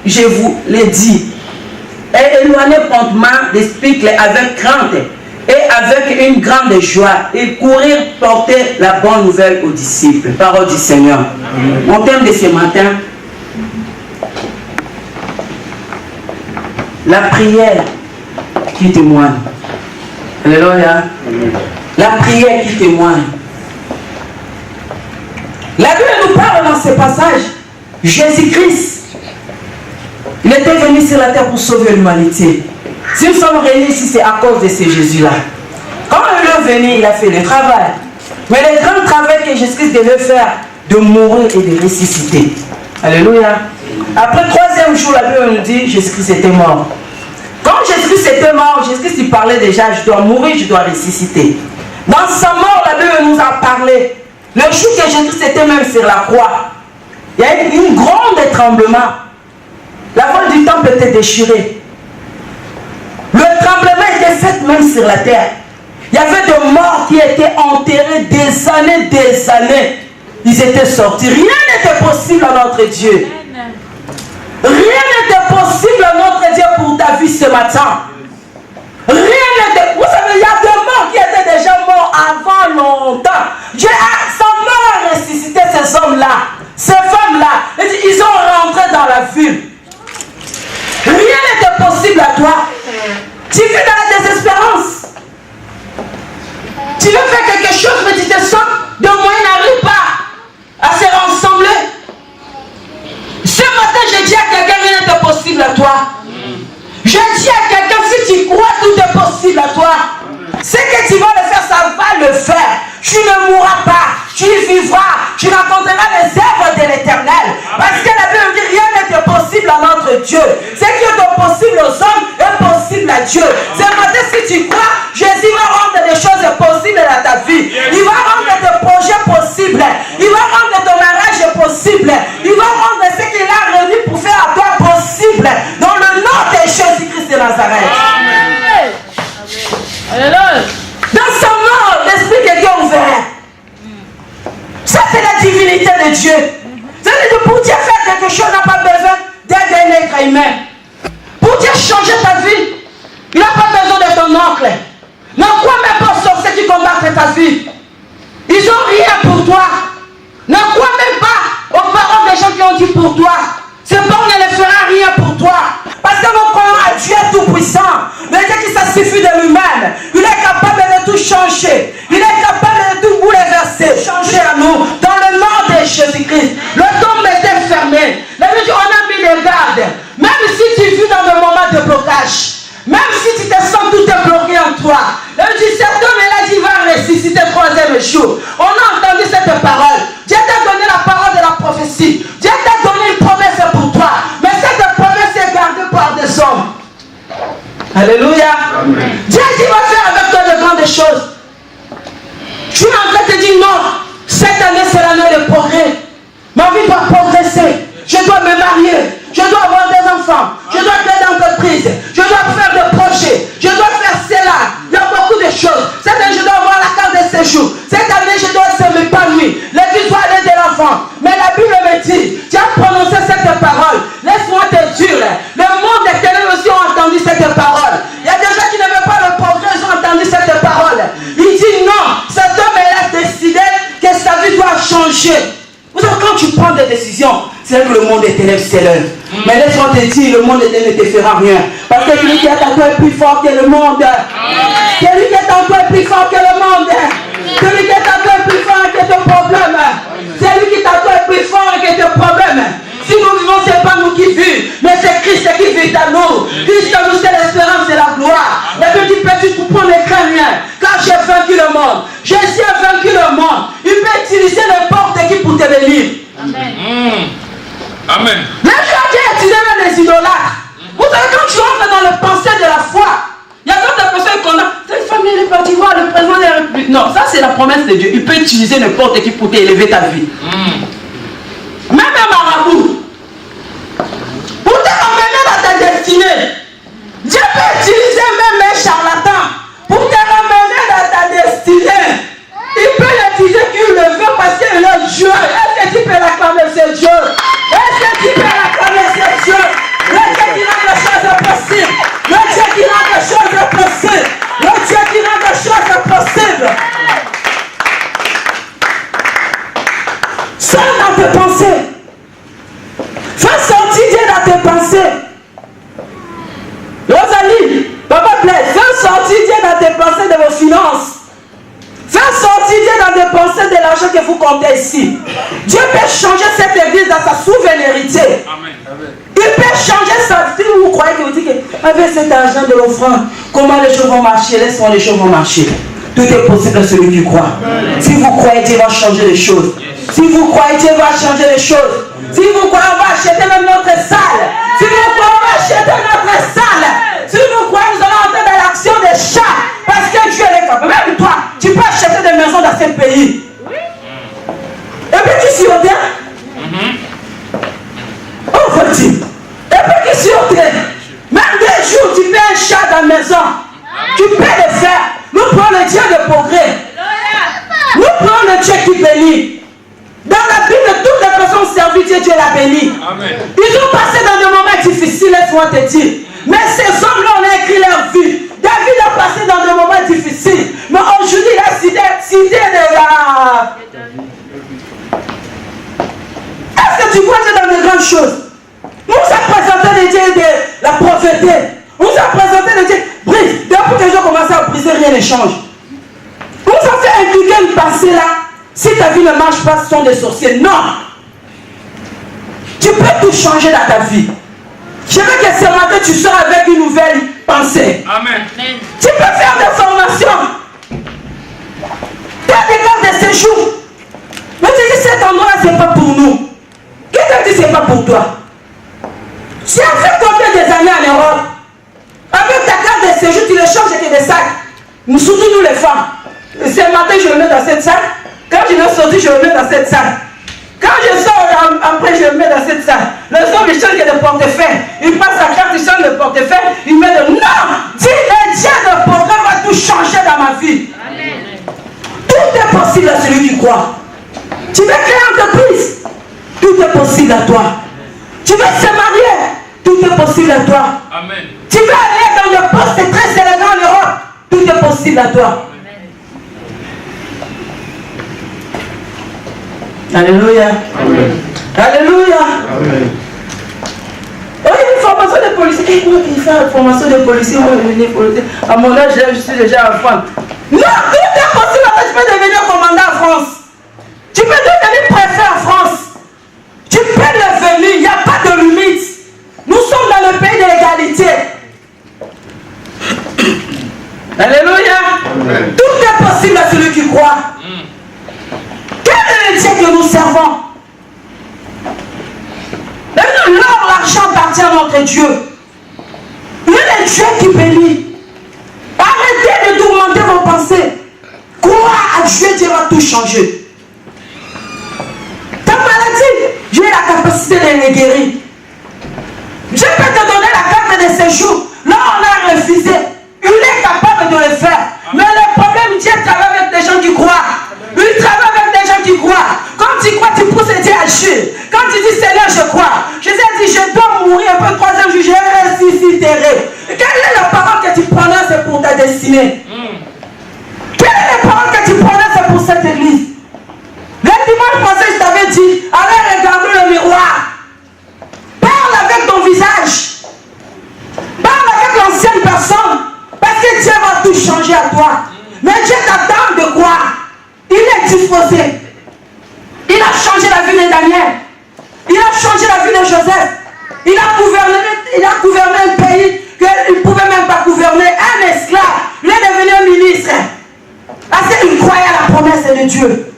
je vous l'ai dit. Et éloignez promptement l'esprit avec crainte et avec une grande joie. Et courir porter la bonne nouvelle aux disciples. Parole du Seigneur. Mon thème de ce matin, la prière qui témoigne. Alléluia. La prière qui témoigne. La Bible nous parle dans ce passage. Jésus-Christ, il était venu sur la terre pour sauver l'humanité. Si nous sommes réunis ici, c'est à cause de ce Jésus-là. Quand il est venu, il a fait le travail. Mais le grand travail que Jésus-Christ devait faire, de mourir et de ressusciter. Alléluia. Après le troisième jour, la Bible nous dit Jésus-Christ était mort. Quand Jésus-Christ était mort, Jésus-Christ il parlait déjà, je dois mourir, je dois ressusciter. Dans sa mort, la Bible nous a parlé. Le jour que Jésus-Christ était même sur la croix, il y a eu un grand tremblement. La voile du temple était déchirée. Le tremblement était fait même sur la terre. Il y avait des morts qui étaient enterrés des années. Ils étaient sortis. Rien n'était possible à notre Dieu. Rien n'était possible à notre Dieu pour ta vie ce matin. Rien n'était. Vous savez, il y a des morts qui étaient déjà morts avant longtemps. Dieu a sa mort ressuscité ces hommes-là, ces femmes-là. Ils ont rentré dans la ville. Rien n'était possible à toi. Tu vis dans la désespérance. Tu veux faire quelque chose, mais tu te sens de moyens n'arrive pas à se rassembler. Ce matin, je dis à quelqu'un, rien n'est possible à toi. Je dis à quelqu'un, si tu crois, tout est possible à toi. Ce que tu vas le faire, ça va le faire. Tu ne mourras pas, tu vivras, tu rencontreras les œuvres de l'Éternel. Parce que la Bible dit, rien n'est possible à notre Dieu. Ce qui est possible aux hommes est possible à Dieu. Ce matin, si tu crois, Jésus va rendre des choses possibles dans ta vie. Il va rendre tes projets possibles. Il va rendre ton mariage possible. Il va rendre ce qu'il a réuni pour faire à toi possible. Dans le nom de Jésus-Christ de Nazareth. Amen. Alléluia. Dans sa mort, l'esprit de Dieu est ouvert. Ça, c'est la divinité de Dieu. C'est-à-dire que pour Dieu faire quelque chose, il n'a pas besoin d'un être humain. Pour Dieu changer ta vie, il n'a pas besoin de ton oncle. Ne crois même pas aux sorciers qui combattent ta vie. Ils n'ont rien pour toi. Ne crois même pas aux paroles des gens qui ont dit pour toi. Ce bon ne le fera rien pour toi. Parce que nous croyons à Dieu tout-puissant. Le Dieu qui ça suffit de lui-même. Il est capable de tout changer. Il est capable de tout bouleverser. Changer à nous. Dans le nom de Jésus-Christ. Le tombe était fermé. La Bible dit, on a mis les gardes. Même si tu vis dans le moment de blocage. Même si tu te sens tout est bloqué en toi. La Bible dit, cet homme-là dit, va ressusciter le troisième jour. On a entendu cette parole. Dieu t'a donné la parole de la prophétie. Dieu t'a donné une promesse pour toi. Mais cette promesse est gardée par des hommes. Alléluia. Amen. Dieu dit va faire avec toi de grandes choses. Tu es en train de te dire non, cette année c'est l'année de progrès. Ma vie doit progresser. Je dois me marier. Je dois avoir des enfants. Je dois créer d'entreprise. Je dois faire des projets. Je dois faire cela. Il y a beaucoup de choses. Cette année je dois avoir la carte de séjour. Cette année je dois m'épanouir. L'église doit aller de l'enfant. Mais la Bible me dit, tu as prononcé cette parole. Laisse-moi te dire, le monde éternel aussi a entendu cette parole. Il y a des gens qui ne veulent pas le progrès, ils ont entendu cette parole. Il dit non, cet homme a décidé que sa vie doit changer. Vous savez, quand tu prends des décisions, c'est que le monde est ténèbres, c'est l'heure. Mais laisse-moi te dire, le monde ne te fera rien. Parce que celui qui est en toi est plus fort que le monde. Celui qui est en toi est plus fort que le monde. Celui qui est en toi est plus fort que tes problèmes. Celui qui est en toi est plus fort que tes problèmes. Si nous vivons, ce n'est pas nous qui vivons, mais c'est Christ qui vit à nous. Christ en nous, c'est l'espérance et la gloire. La Bible dit, peux-tu comprendre les crâniens, car j'ai vaincu le monde. Jésus a vaincu le monde. Il peut utiliser n'importe qui pour te bénir. Amen. Amen. Même Dieu a utilisé les idolâtres. Vous savez, quand tu entres dans le pensée de la c'est la promesse de Dieu. Il peut utiliser n'importe qui pour t'élever ta vie. Même un marabout. Pour te ramener dans ta destinée. Dieu peut utiliser même un charlatan pour te ramener dans ta destinée. Il peut l'utiliser qu'il le veut parce qu'il est Dieu. Est-ce que tu peux l'acclamer, c'est Dieu? Est-ce que tu peux l'acclamer, c'est Dieu? Le Dieu qui rend les choses possibles. Le Dieu qui rend les choses possibles. Le Dieu qui rend les choses possibles. Sors dans tes pensées. Fais sortir Dieu dans tes pensées. Rosalie, papa plaît, fais sortir Dieu dans tes pensées de vos finances. Fais sortir Dieu dans tes pensées de l'argent que vous comptez ici. Dieu peut changer cette église dans sa souveraineté. Il peut changer sa vie. Vous croyez que vous dites que avec cet argent de l'offrande, comment les choses vont marcher? Laisse-moi les choses vont marcher. Tout est possible à celui qui croit. Si vous croyez, Dieu va changer les choses. Si vous croyez, Dieu va changer les choses. Si vous croyez, on va acheter même notre salle. Si vous croyez, on va acheter notre salle. Si vous croyez, nous allons entrer dans l'action des chats. Parce que Dieu est capable. Même toi, tu peux acheter des maisons dans ce pays. Et puis tu suis au terre. Oh, faut-il. Et puis tu suis au terre. Même des jours, tu fais un chat dans la maison. Tu peux le faire. Nous prenons le Dieu de progrès. Nous prenons le Dieu qui bénit. Dans la Bible, toutes les personnes servies, Dieu l'a béni. Ils ont passé dans des moments difficiles, laisse-moi te dire. Mais ces hommes-là, on a écrit leur vie. David a passé dans des moments difficiles. Mais aujourd'hui, il a cité de la... Est-ce que tu vois Dieu dans de grandes choses? On nous a présenté le Dieu de la prophétie. On nous a présenté le Dieu. Brise. Depuis que les gens commencent à briser, rien ne change. On nous a fait inculquer une pensée là. Si ta vie ne marche pas, ce sont des sorciers. Non. Tu peux tout changer dans ta vie. Je veux que ce matin, tu sors avec une nouvelle pensée. Amen. Tu peux faire des formations. Tu as des cartes de séjour. Mais tu dis, cet endroit-là, ce n'est pas pour nous. Qui t'a dit, ce n'est pas pour toi? Tu as fait combien des années en Europe? Avec ta carte de séjour, tu le changes avec des sacs. Surtout nous les femmes. Ce matin, je le mets dans cette sac. Quand je vais sortir, je le mets dans cette salle. Quand je sors, après, je le mets dans cette salle. Les hommes, ils changent de portefeuille. Ils passent la carte, ils changent de portefeuille. Ils mettent de... Non! Dis, le Dieu de programme va tout changer dans ma vie. Amen. Tout est possible à celui qui croit. Tu veux créer une entreprise? Tout est possible à toi. Tu veux se marier? Tout est possible à toi. Amen. Tu veux aller dans le poste très élégant en Europe? Tout est possible à toi. Alléluia. Amen. Alléluia. Amen. Oh, il y a une formation de policier. Qui fait une formation de policier? Moi, je venais policier. À mon âge, je suis déjà en France. Non, tout est possible. Tu peux devenir commandant en France. Tu peux devenir préfet en France. Tu peux devenir. Il n'y a pas de limite. Nous sommes dans le pays de l'égalité. Alléluia. Amen. Tout est possible à celui qui croit. Quel est le Dieu que nous servons? L'or, l'argent appartient à notre Dieu. Il est le Dieu qui bénit. Arrêtez de tourmenter vos pensées. Crois à Dieu, Dieu va tout changer. Ta maladie, Dieu a la capacité de les guérir. Dieu peut te donner la carte de séjour. Là, on a refusé. Il est capable de le faire. Mais le problème, Dieu travaille avec des gens qui croient. Il travaille avec des gens qui croient. Quand tu crois, tu pousses Dieu à agir. Quand tu dis Seigneur, je crois. Jésus a dit, je dois mourir un peu, troisième jour, je ressusciterai. Quelle est la parole que tu prononces pour ta destinée? Quelle est la parole que tu prononces pour cette église? Le dimanche passé, je t'avais dit, allez regarder le miroir. Parle avec ton visage. Parle avec l'ancienne personne. Parce que Dieu va tout changer à toi. Mais Dieu t'attend de quoi? Il est disposé. Il a changé la vie de Daniel. Il a changé la vie de Joseph. Il a gouverné un pays qu'il ne pouvait même pas gouverner. Un esclave. Il est devenu un ministre. Parce qu'il croyait à la promesse de Dieu.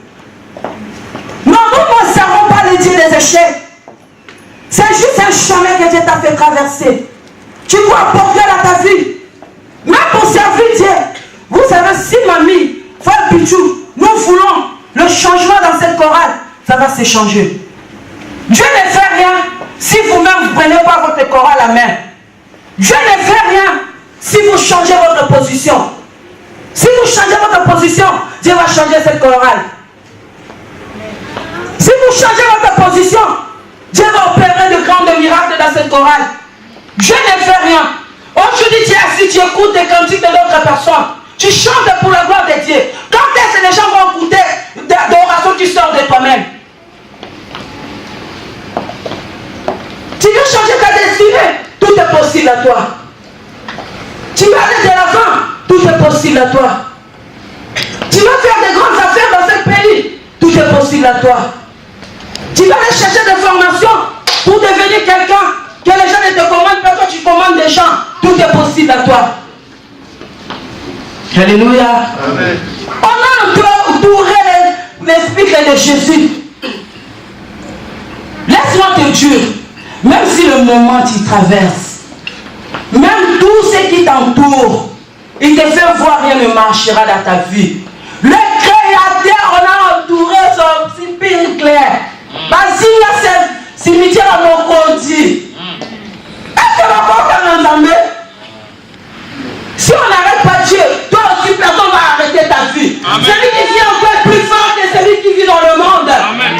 Non, nous ne servons pas le Dieu des échecs. C'est juste un chemin que Dieu t'a fait traverser. Tu dois apporter à ta vie. Même pour servir Dieu. Vous savez, si mamie, frère Pichou, nous voulons le changement dans cette chorale, ça va se changer. Dieu ne fait rien si vous-même vous ne prenez pas votre chorale à main. Dieu ne fait rien si vous changez votre position. Si vous changez votre position, Dieu va changer cette chorale. Si vous changez votre position, Dieu va opérer de grands miracles dans cette chorale. Dieu ne fait rien. Aujourd'hui, tu es assis, tu écoutes des cantiques de d'autres personnes. Tu chantes pour la gloire de Dieu. Quand est-ce que les gens vont écouter des orations qui sortent de toi-même? Tu veux changer ta destinée, tout est possible à toi. Tu veux aller de l'avant, tout est possible à toi. Tu veux faire de grandes affaires dans ce pays, tout est possible à toi. Tu vas aller chercher des formations pour devenir quelqu'un que les gens ne te commandent pas, toi tu commandes des gens, tout est possible à toi. Alléluia. Amen. On a entouré l'esprit de Jésus. Laisse-moi te dire, même si le moment tu traverses, même tout ce qui t'entoure, il te fait voir rien ne marchera dans ta vie. Le Créateur, on a entouré son petit pire clair. Vas-y, il y a ce cimetière à mon côté. Est-ce que ma porte est entendue? Si on n'arrête pas Dieu, toi aussi personne ne va arrêter ta vie. Amen. Celui qui vit encore est plus fort que celui qui vit dans le monde. Amen.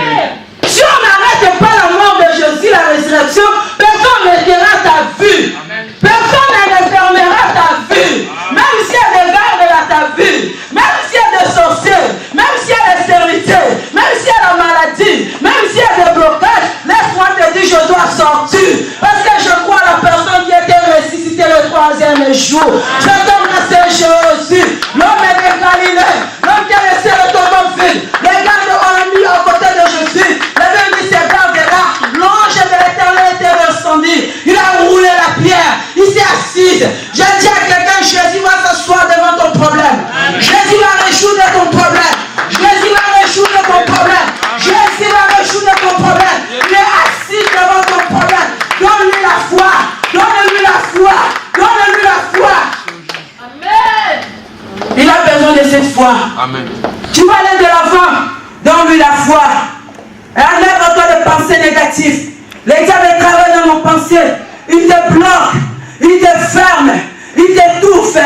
Si on n'arrête pas la mort de Jésus, la résurrection, personne n'arrêtera ta vie. Amen. Personne ne fermera ta vie. Amen. Même s'il y a des gardes à ta vie, même s'il y a des sorciers, même s'il y a des stérilités, même s'il y a la maladie, même s'il y a des blocages, laisse-moi te dire, je dois sortir. Parce que je crois à la personne qui a été ressuscitée le 3e jour. Cet homme c'est Jésus, l'homme de Galilée, l'homme qui a laissé le tombeau vide. Les gardes ont mis à côté de Jésus. Les même dit ces gardes-là, l'ange de l'Éternel était descendu. Il a roulé la pierre, il s'est assis. J'ai dit à quelqu'un, Jésus va s'asseoir devant ton problème. Jésus va résoudre ton problème. Jésus va résoudre ton problème. Jésus va résoudre ton problème. Il est assis devant ton problème. Donne-lui la foi. Donne-lui la foi. Donne-lui la foi. Amen. Il a besoin de cette foi. Amen. Tu vas aller de l'avant. Donne-lui la foi. Enlève-toi de pensées négatives. Les diables travaillent dans nos pensées. Ils te bloquent. Ils te ferment. Ils t'étouffent.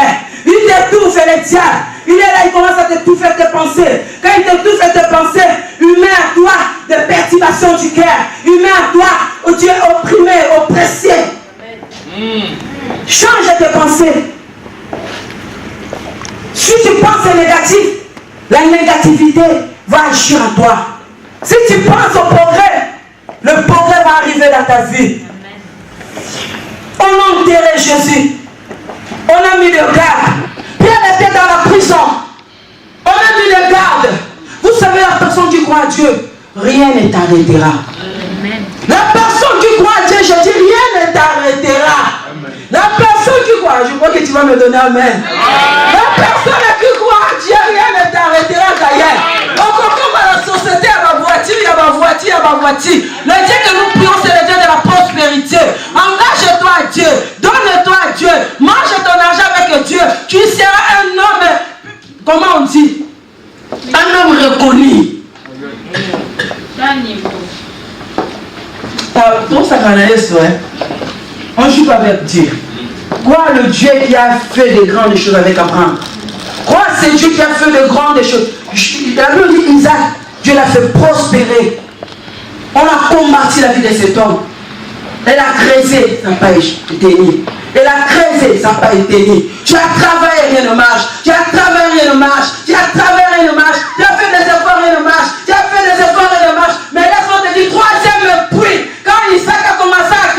Il t'étouffe les diables. Il est là, il commence à t'étouffer tes pensées. Quand il t'étouffe tes pensées, il met à toi des perturbations du cœur. Il met à toi où tu es opprimé, oppressé. Change tes pensées. Si tu penses négatif, la négativité va agir en toi. Si tu penses au progrès, le progrès va arriver dans ta vie. On a enterré Jésus. On a mis des gardes. Pierre était dans la prison. On a mis des gardes. Vous savez, la personne qui croit à Dieu, rien ne t'arrêtera. La personne qui croit à Dieu, je dis, rien ne t'arrêtera. La personne qui croit, je crois que tu vas me donner amen. La personne qui croit à Dieu, rien ne t'arrêtera d'ailleurs. Donc, comme à la société, il y a ma voiture, il y a ma voiture, il y a ma voiture. Le Dieu que nous prions, c'est le Dieu de la prospérité. Engage-toi à Dieu. Donne-toi à Dieu. Mange ton argent avec Dieu. Tu seras un homme, comment on dit? Un homme reconnu. Tout ça on ne joue pas avec Dieu. Crois le Dieu qui a fait de grandes choses avec Abraham. Crois c'est Dieu qui a fait de grandes choses. La Bible dit Isaac, Dieu l'a fait prospérer. On a combattu la vie de cet homme. Elle a creusé, ça n'a pas été mis. Elle a creusé, ça n'a pas été mis. Tu as travaillé, rien ne marche. Tu as travaillé, rien ne marche. Tu as travaillé, rien ne marche. Tu as fait des efforts, rien ne marche. Tu as fait des efforts, rien ne marche. Mais laisse-moi te dire, troisième puits. Quand Isaac a commencé à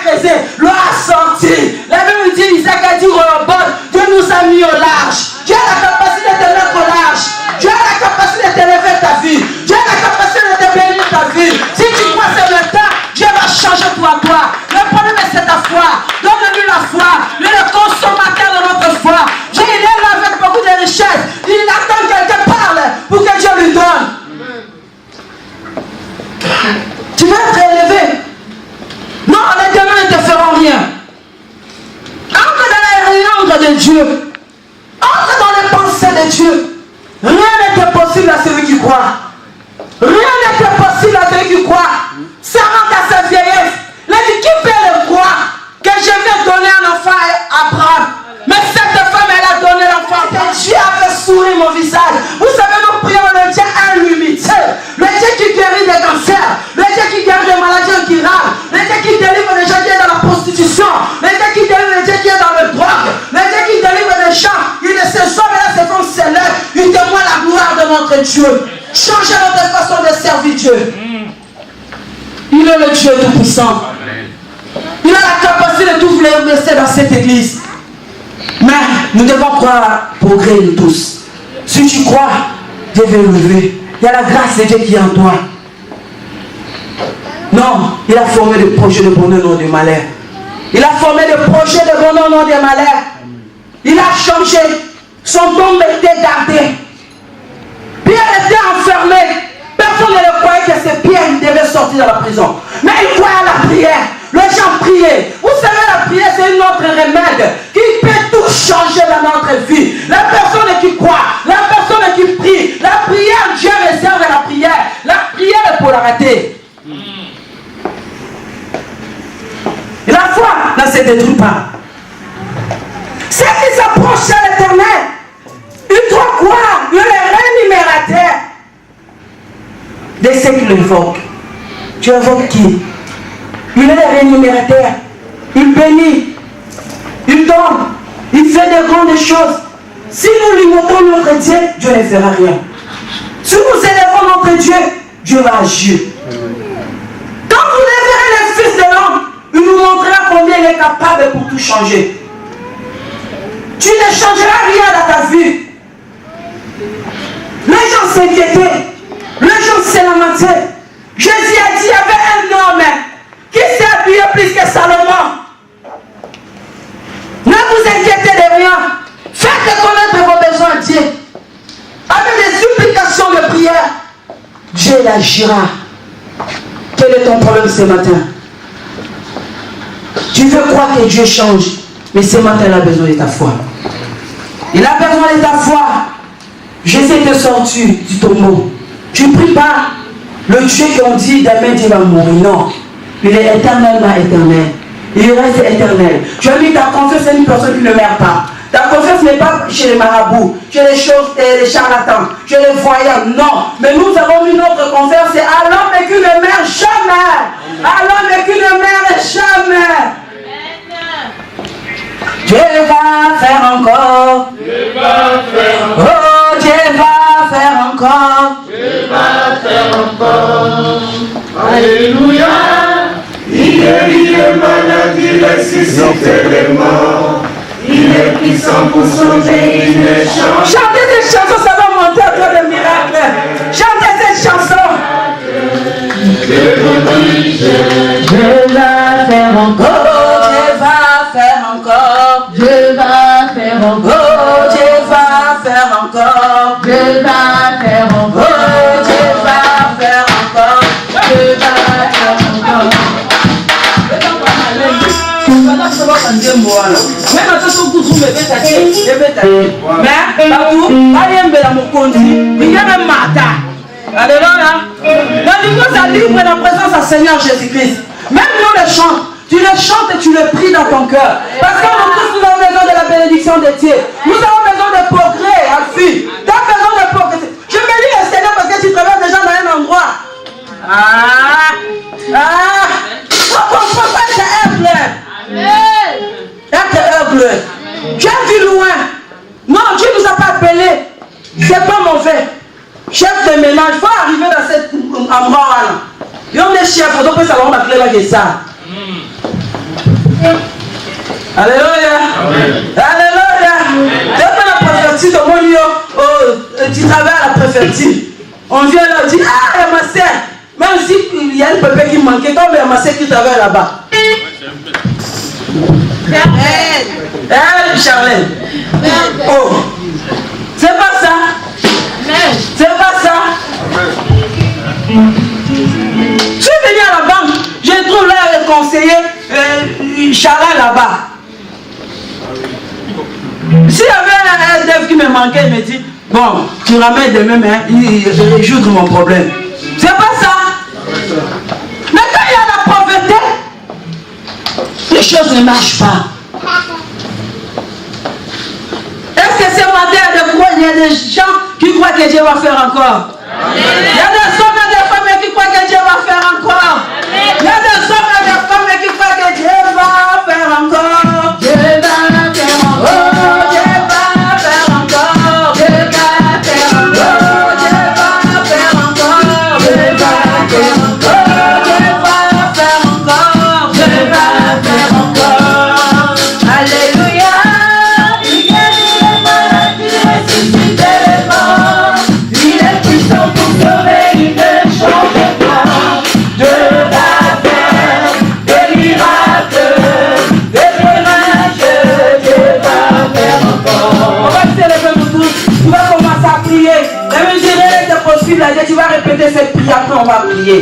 creuser, l'eau a sorti. La Bible dit, Isaac a dit, Dieu nous a mis au large. Dieu a la capacité de te mettre au large. Dieu a la capacité de t'élever ta vie. Dieu a la capacité de te bénir ta vie. Si tu crois ce matin, Dieu va changer toi. Le problème c'est ta foi. Donne-lui la foi. Lui le consommateur de notre foi. Dieu il est là avec beaucoup de richesses. Il attend que quelqu'un parle pour que Dieu lui donne. Tu veux être élevé. Non, les démons ne te feront rien. Entre dans la réunion de Dieu. Entre dans les pensées de de Dieu, rien n'était possible à celui qui croit. Rien n'était possible à celui qui croit. Ça rentre à sa vieillesse. Il a dit, qui peut le croire que je vais donner un enfant à Abraham? Mais cette femme, elle a donné l'enfant. Que Dieu avait souri mon visage. Vous savez, nous prions le Dieu illimité. Le Dieu qui guérit des cancers. Le Dieu qui guérit des maladies incurables. Le Dieu qui délivre les gens qui sont dans la prostitution. Le Dieu qui délivre les gens qui sont dans le drogue. Le Dieu qui délivre les gens. Il se sauve et là, ses femmes s'élèvent. Il témoigne la gloire de notre Dieu. Changez notre façon de servir Dieu. Il est le Dieu tout-puissant. Il a la capacité de tout laisser dans cette église. Mais nous devons croire pour progrès nous tous. Si tu crois, Dieu va lever. Il y a la grâce de Dieu qui est en toi. Non, il a formé des projets de bonheur, non de malheur. Il a formé des projets de bonheur, non de malheur. Il a changé. Son tombe était gardé. Pierre était enfermé. Personne ne croyait que c'est Pierre qui devait sortir de la prison. Mais il croyait à la prière. Les gens priaient. Vous savez, la prière, c'est une autre remède qui peut tout changer dans notre vie. La personne qui croit, la personne qui prie, la prière, Dieu réserve la prière. La prière est pour la rater. Et la foi ne se détruit pas. Ceux qui s'approchent à l'Éternel, il doit croire, il est rémunérateur de ceux qui l'invoquent. Tu invoques qui? Il est le rémunérateur. Il bénit. Il donne. Il fait de grandes choses. Si nous limitons notre Dieu, Dieu ne fera rien. Si nous élevons notre Dieu, Dieu va agir. Quand vous verrez le Fils de l'homme, il nous montrera combien il est capable pour tout changer. Tu ne changeras rien dans ta vie. Les gens s'inquiétaient. Les gens se lamentaient. Jésus a dit, il y avait un homme qui s'est habillé plus que Salomon. Ne vous inquiétez de rien. Faites connaître vos besoins à Dieu. Avec des supplications de prière, Dieu agira. Quel est ton problème ce matin? Tu veux croire que Dieu change, mais ce matin, il a besoin de ta foi. Il a besoin de ta foi. Jésus te sorti du tombeau. Tu ne pries pas le Dieu qu'on dit demain Dieu va mourir. Non. Il est éternellement éternel. Il reste éternel. Tu as mis ta confiance à une personne qui ne meurt pas. Ta confiance n'est pas chez les marabouts, chez les choses, les charlatans, chez les voyants. Non. Mais nous avons mis notre confiance à l'homme qui ne meurt jamais. À l'homme qui ne meurt jamais. Dieu va faire encore. Dieu va faire encore. Oh, Dieu va faire encore. Dieu va faire encore. Alléluia. Il guérit les maladies, ressuscite les morts. Il est puissant pour sauver, il est change. Chantez cette chanson, ça va monter à toi de miracles. Chantez cette chanson. Dieu va faire encore. Dieu va faire encore. Dieu va faire encore. Oh, Dieu va faire encore. Dieu va faire Oh, encore. Dieu va faire encore. Dieu va faire encore. Mais partout, ayembela mokonzi, ingana mata. Alléluia. La Bible ça livre la présence du Seigneur Jésus-Christ. Même nous le chantons. Tu le chantes et tu le pries dans ton cœur. Parce que nous tous, nous avons besoin de la bénédiction de Dieu. Nous avons besoin de progrès, Alfie. Tu as besoin de progrès. Je me dis le Seigneur parce que tu travailles déjà dans un endroit. Ton papa est humble. Humble. Tu as vu loin. Non, Dieu ne nous a pas appelés. C'est pas mauvais. Chef de ménage, il faut arriver dans cet endroit-là. Et on est chef, on peut savoir ma clé là que ça. Alléluia. Alléluia. Depuis la préfecture de mon lieu, tu travailles à la préfecture. On vient là, on dit, ah, ma sœur. Même s'il y a un pépé qui manquait, comme ma sœur qui travaille là-bas. Charlène. Oh. C'est pas ça. C'est pas ça. Je suis venu à la banque, je trouve là le conseiller Charlène là-bas. S'il y avait un dev qui me manquait, il me dit, bon, tu ramènes demain, il résoudre mon problème. C'est pas ça. Mais quand il y a la pauvreté, les choses ne marchent pas. Est-ce que ce matin, il y a des gens qui croient que Dieu va faire encore? Il y a des hommes et des femmes qui croient que Dieu va faire encore. Il y a des hommes et des femmes qui croient que Dieu va faire encore. Dieu va faire encore. Dieu va faire encore. Dieu va faire encore. Dieu va faire encore. Dieu va faire encore. Dieu va faire encore. Dieu va faire encore. Alléluia. Il guérit les malades, il ressuscite les morts. Il est puissant pour sauver, il ne change pas. Dieu va faire des miracles, des miracles. Dieu va faire encore. On va s'élever nous tous. Tu vas commencer à prier. La mesure est possible à Dieu. Tu vas répéter cette prière, après on va prier.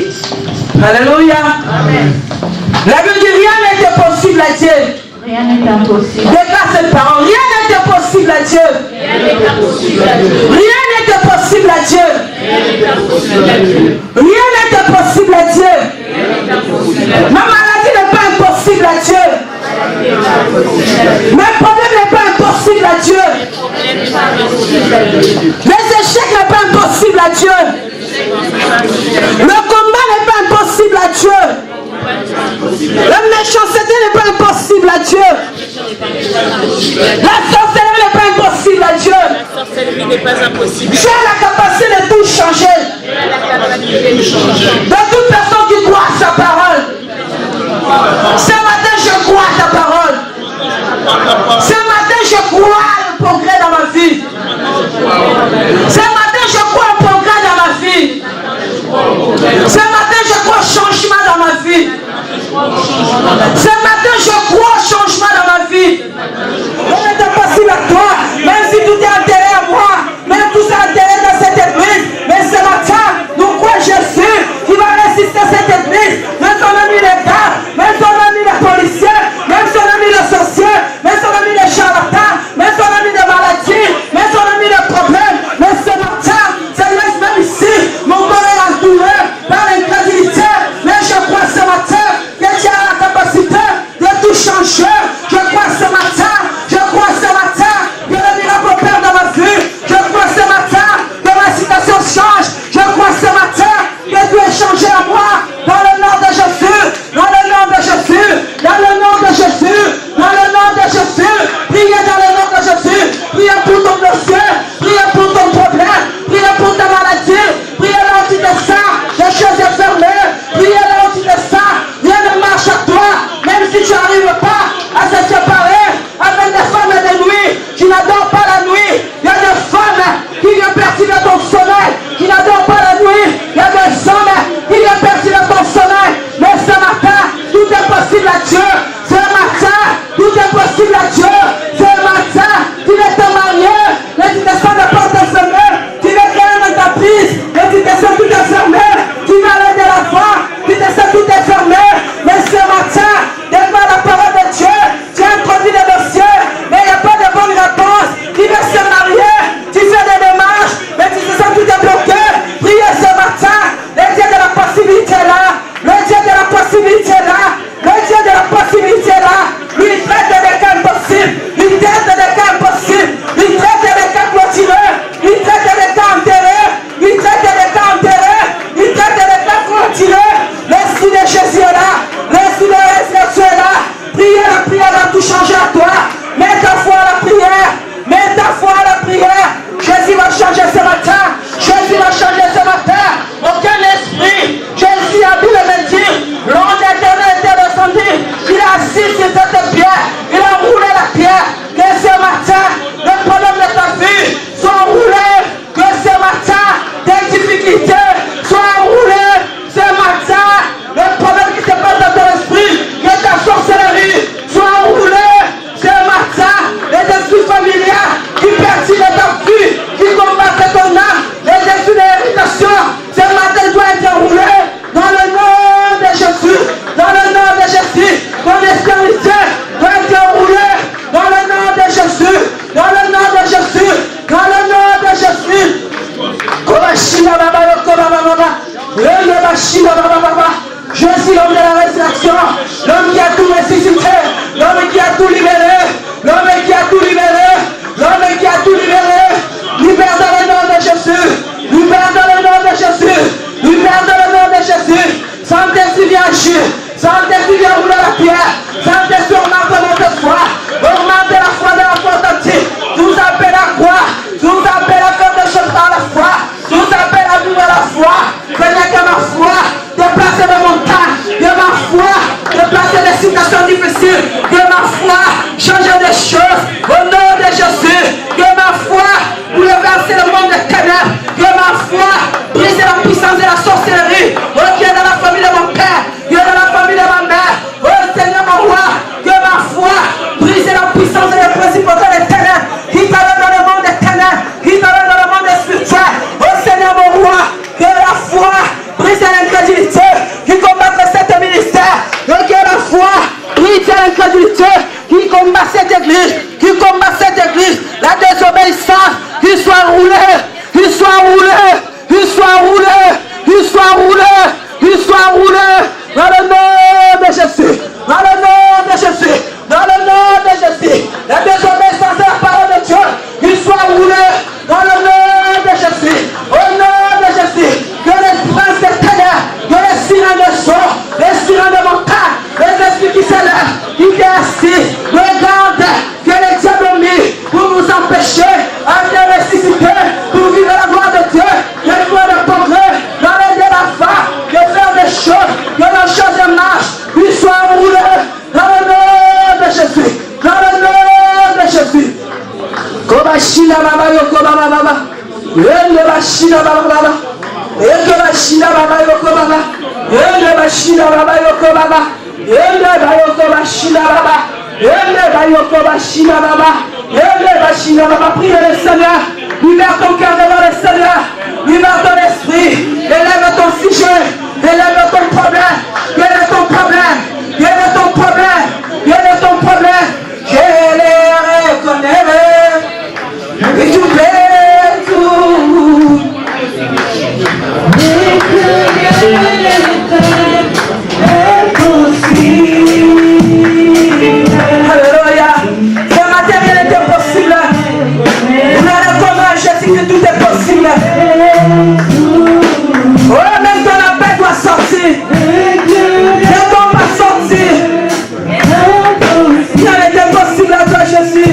Alléluia. Amen. La mesure, rien n'est possible à Dieu. Rien n'est impossible. Déclare cette parole. Rien n'est possible à Dieu. Rien n'est impossible à Dieu. Rien n'est possible à Dieu. Rien n'est impossible à Dieu. Rien n'est possible à Dieu. Rien n'est impossible à Dieu. Ma maladie n'est pas impossible à Dieu. Mes problèmes n'est pas impossible à Dieu. Les échecs n'est pas impossible à Dieu. Le combat n'est pas impossible à Dieu. La méchanceté n'est pas impossible à Dieu. La sorcellerie n'est pas impossible à Dieu. La sorcellerie n'est pas impossible. J'ai la capacité de tout changer. De toute personne qui croit à sa parole. Ce matin, je crois à ta parole. Ce matin, je crois au progrès dans ma vie. Ce matin, je crois au progrès dans ma vie. Ce matin, je crois au changement dans ma vie. Ce matin, je crois au changement dans ma vie. On est impossible à toi, même si tout est enterré à moi, même tout est enterré dans cette église. Mais ce matin, nous croyons Jésus qui va résister à cette église. Même si on a mis les gars, même si on a mis les policiers, même si on a mis les sorciers, même si on a mis les charlatans, même si on a mis des maladies, même si on a mis des problèmes. Mais ce matin, Seigneur, même ici, mon corps est entouré par l'incrédulité. Mais je crois ce matin que tu as la capacité de tout changer. Je crois ce matin, je crois ce matin que le miracle opère dans ma vie. Je crois ce matin que ma situation change. Je crois ce matin que tu es changé à moi. Dans le nom de Jésus, dans le nom de Jésus, dans le nom de Jésus, dans le nom de Jésus. Priez dans le nom de Jésus. Priez pour ton dossier, priez pour ton problème, priez pour ta maladie, priez là où tu te sens, les choses sont fermées, priez là où tu te sens, rien ne marche à toi, même si tu n'arrives pas à se séparer avec des femmes et des nuits, tu n'adores pas la nuit, il y a des femmes qui viennent perturber ton sommeil, qui n'adorent pas la nuit, il y a des hommes qui viennent perturber ton sommeil, mais ce matin, tout est possible à Dieu, ce matin, tout est possible à Dieu, ce matin, tu n'es pas marié, mais tu te sens de porte fermée, tu veux créer une entreprise, mais tu te sens tout est fermé, tu veux aller de l'avant, tu te sens tout est fermé, mais ce matin, devant la parole de Dieu, tu as introduit des dossiers, mais il n'y a pas de bonne réponse, tu veux se marier, tu fais des démarches, mais tu te sens tout est bloqué, priez ce matin, le Dieu de la possibilité là, le Dieu de la possibilité là, le Dieu de la possibilité là, lui traite des cas impossibles, lui traite des cas impossibles, lui traite des cas clôturés, lui traite des cas enterrés, lui traite des cas enterrés, lui traite des cas clôturés. L'esprit de Jésus est là, l'esprit de résurrection est là. Priez la prière va tout changer à toi. Mets ta foi à la prière, mets ta foi à la prière. Jésus va changer ce matin, Jésus va changer ce matin. Aucun esprit, Jésus a vu le dire, l'ange éternel était descendu, il a assis sur cette pierre, il a roulé la pierre. Que ce matin, le problème de ta vie soit roulé, que ce matin, tes difficultés soient roulées, ce matin, le problème qui te passe dans ton esprit, que ta sorcellerie soit roulée, Oui, c'est l'incrédulité qui combat cette église, la désobéissance, qu'il soit roulé, qu'il soit roulé, qu'il soit roulé, qu'il soit roulé, qu'il soit roulé, dans le nom de Jésus, dans le nom de Jésus, dans le nom de Jésus, la désobéissance de la parole de Dieu, qu'il soit roulé, dans le nom de Jésus, au nom de Jésus, que les princes des ténèbres, que les sirènes de son, les sirènes de montagne, les esprits qui s'élèvent, qui étaient assis, regardent, que les diables ont mis pour nous empêcher à te ressusciter, pour vivre la gloire de Dieu, que nous de progrès, dans l'aide de la foi, de faire des choses, que nos choses de marche, puissent soient roulées, dans le nom de Jésus, dans le nom de Jésus. Kobashina baba yoko baba baba, yende bashina baba baba, yende bashina baba yoko baba, yende bashina baba yoko baba, yende bayoko bashina baba, yende bayoko bashina baba, yende bashina baba. Prie le Seigneur, libère ton cœur devant le Seigneur, libère ton esprit, élève ton sujet, élève ton problème, quel est ton problème, quel est ton problème, quel est ton problème, je les reconnais. Et tu fais tout. Alléluia. Ce matin, rien n'était possible. On a reconnu Jésus que tout est possible. Oh, même ton appel doit sortir. Le don va sortir. Rien n'était possible à toi, Jésus.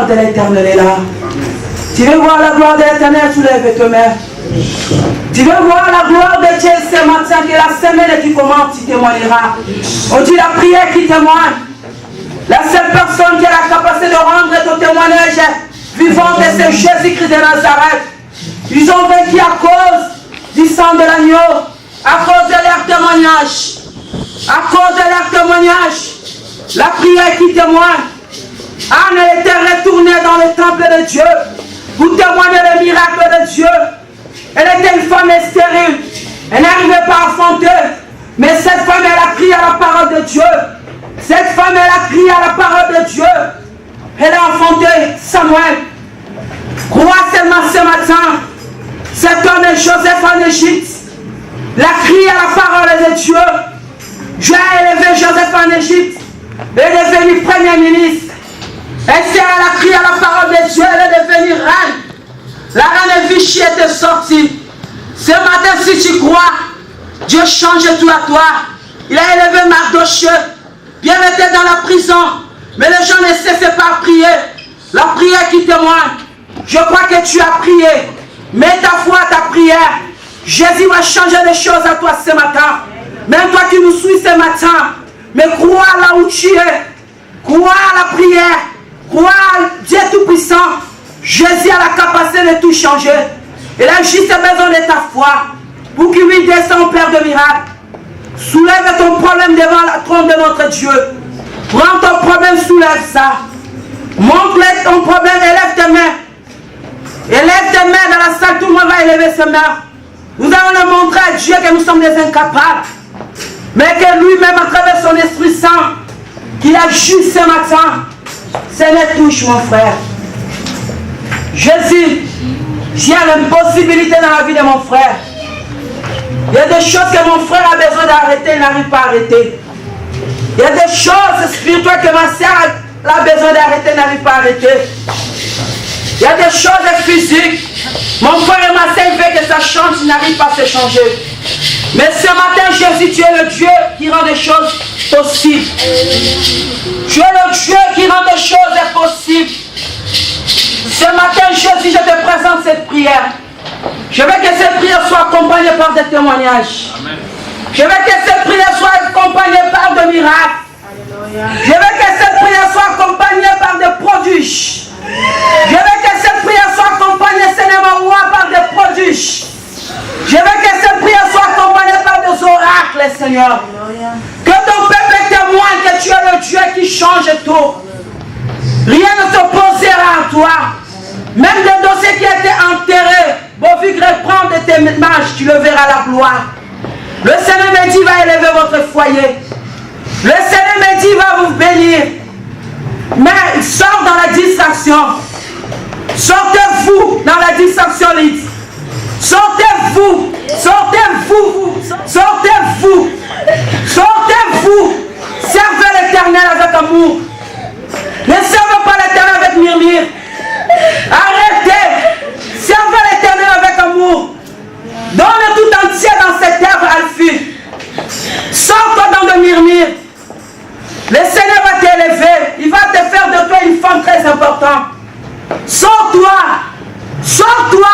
de l'Éternel est là. Tu veux voir la gloire de l'Éternel, soulève tes mains. Tu veux voir la gloire de Dieu ce matin, que la semaine qui commence, tu témoigneras. On dit la prière qui témoigne. La seule personne qui a la capacité de rendre ton témoignage vivant, c'est Jésus-Christ de Nazareth. Ils ont vaincu à cause du sang de l'agneau, à cause de leur témoignage. À cause de leur témoignage, la prière qui témoigne. Anne était retournée dans le temple de Dieu pour témoigner le miracle de Dieu. Elle était une femme stérile. Elle n'arrivait pas à enfanter. Mais cette femme, elle a crié à la parole de Dieu. Cette femme, elle a crié à la parole de Dieu. Elle a enfanté Samuel. Crois seulement ce matin. Cet homme est Joseph en Égypte. Il a crié à la parole de Dieu. Dieu a élevé Joseph en Égypte. Il est devenu premier ministre. Esther, elle a crié à la parole de Dieu. Elle est devenue reine. La reine Vichy était sortie. Ce matin, si tu crois, Dieu change tout à toi. Il a élevé Mardochée. Pierre était dans la prison. Mais les gens ne cessaient pas à prier. La prière qui témoigne. Je crois que tu as prié. Mets ta foi à ta prière. Jésus va changer les choses à toi ce matin. Même toi qui nous suis ce matin. Mais crois là où tu es. Crois à la prière. Crois à Dieu Tout-Puissant. Jésus a la capacité de tout changer. Il a juste besoin de ta foi. Pour qu'il lui descende au Père de miracles. Soulève ton problème devant la trône de notre Dieu. Prends ton problème, soulève ça. Montre ton problème, élève tes mains. Élève tes mains dans la salle, tout le monde va élever ses mains. Nous allons le montrer à Dieu que nous sommes des incapables. Mais que lui-même, à travers son Esprit Saint, qui agit ce matin, ça les touche, mon frère. Jésus, il y a l'impossibilité dans la vie de mon frère. Il y a des choses que mon frère a besoin d'arrêter, il n'arrive pas à arrêter. Il y a des choses spirituelles que ma soeur a besoin d'arrêter, il n'arrive pas à arrêter. Il y a des choses physiques. Mon frère et ma soeur veulent que ça change, il n'arrive pas à se changer. Mais ce matin, Jésus, tu es le Dieu qui rend des choses possibles. Tu es le Dieu qui rend des choses possibles. Ce matin, Jésus, je te présente cette prière. Je veux que cette prière soit accompagnée par des témoignages. Amen. Je veux que cette prière soit accompagnée par des miracles. Alléluia. Je veux que cette prière soit accompagnée par des prodiges. Je veux que cette prière soit accompagnée, Seigneur, par des prodiges. Je veux que cette prière soit accompagnée par des oracles, Seigneur. Alléluia. Que ton peuple témoigne que tu es le Dieu qui change tout. Rien ne s'opposera à toi. Même des dossiers qui étaient enterrés, bon, vu que reprendre de tes images, tu le verras la gloire. Le Seigneur me dit, va élever votre foyer. Le Seigneur me dit, va vous bénir. Mais sort dans la distraction. Sortez-vous dans la distraction libre. Sortez-vous. Sortez-vous. Sortez-vous. Sortez-vous. Servez l'Éternel avec amour. Ne servez pas l'Éternel avec murmure. Arrêtez. Servez l'Éternel avec amour. Donne tout entier dans cette œuvre, Alphi. Sors-toi dans le murmure. Le Seigneur va t'élever. Il va te faire de toi une femme très importante. Sors-toi. Sors-toi.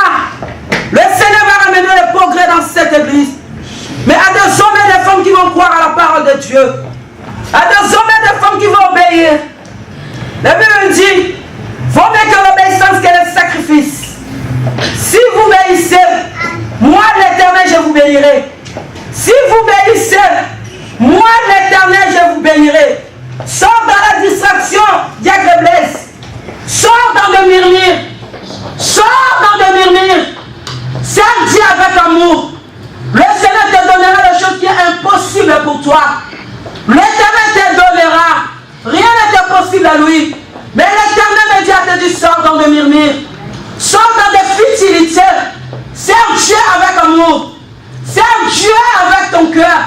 Le Seigneur va ramener le progrès dans cette église. Mais à des hommes et des femmes qui vont croire à la parole de Dieu. À des hommes et des femmes qui vont obéir. La Bible dit, vaut mieux que l'obéissance que le sacrifice. Si vous obéissez, moi l'Éternel, je vous bénirai. Si vous obéissez, moi l'Éternel, je vous bénirai. Sors dans la distraction, diable blesse. Sors dans le murmure. Sors dans le murmure. Serve Dieu avec amour. Le Seigneur te donnera des choses qui sont impossibles pour toi. L'Éternel te donnera. Rien n'est possible à lui. Mais l'Éternel me dit à te dire, sors dans le murmure. Sors dans des futilités. Serve Dieu avec amour. Serve Dieu avec ton cœur.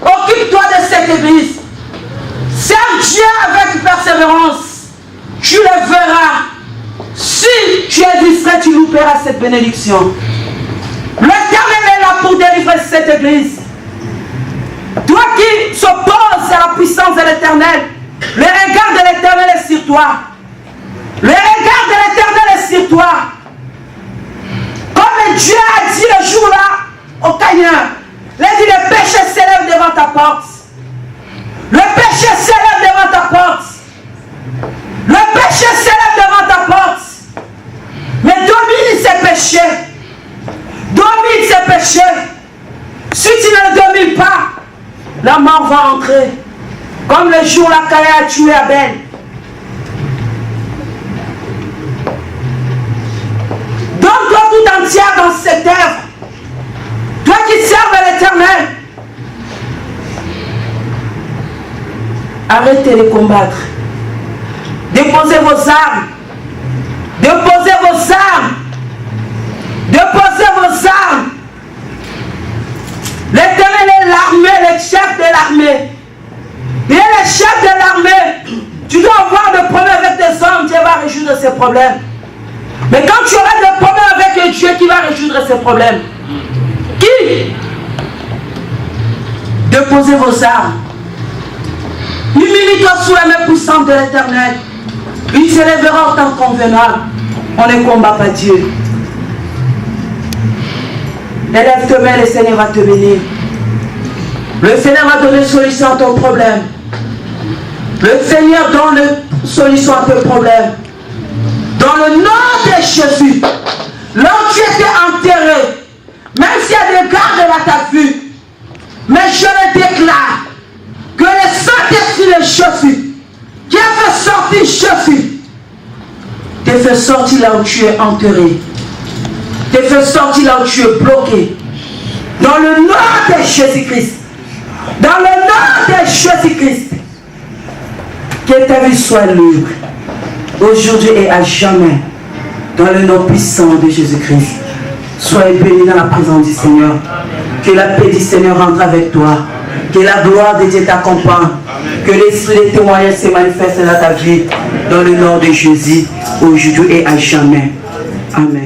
Occupe-toi de cette église. Serve Dieu avec persévérance. Tu le verras. Si tu es distrait, tu louperas cette bénédiction. L'Éternel est là pour délivrer cette église. Toi qui s'opposes à la puissance de l'Éternel, le regard de l'Éternel est sur toi. Le regard de l'Éternel est sur toi. Comme Dieu a dit le jour-là au Caïn, il a dit le péché s'élève devant ta porte. Le péché s'élève devant ta porte. Le péché s'élève devant ta porte. Mais domine ces péchés. péchés, si tu ne le domines pas, la mort va entrer. Comme le jour où la Caïn a tué Abel. Donne-toi tout entière dans cette œuvre. Toi qui serves l'Éternel. Arrêtez de combattre. Déposez vos armes. Déposez vos armes. Déposez vos armes. L'Éternel est l'armée, le chef de l'armée. Il est le chef de l'armée. Tu dois avoir des problèmes avec tes hommes, Dieu va résoudre ses problèmes. Mais quand tu auras des problèmes avec Dieu, qui va résoudre ses problèmes? Qui? Déposez vos armes. Humilie-toi sous la main puissante de l'Éternel. Il se lèvera en temps convenable. On ne combat pas Dieu. Élève tes mains, le Seigneur va te bénir. Le Seigneur va donner solution à ton problème. Le Seigneur donne solution à tes problèmes. Dans le nom de Jésus, là où tu étais enterré, même s'il y a des gardes à ta vue, mais je le déclare que le Saint-Esprit de Jésus, qui a fait sortir Jésus, te fait sortir là où tu es enterré, te fait sortir là où tu es bloqué. Dans le nom de Jésus-Christ, dans le nom de Jésus-Christ, que ta vie soit libre, aujourd'hui et à jamais, dans le nom puissant de Jésus-Christ. Soyez bénis dans la présence du Seigneur. Que la paix du Seigneur rentre avec toi. Que la gloire de Dieu t'accompagne. Que l'esprit de témoignage se manifeste dans ta vie, dans le nom de Jésus, aujourd'hui et à jamais. Amen.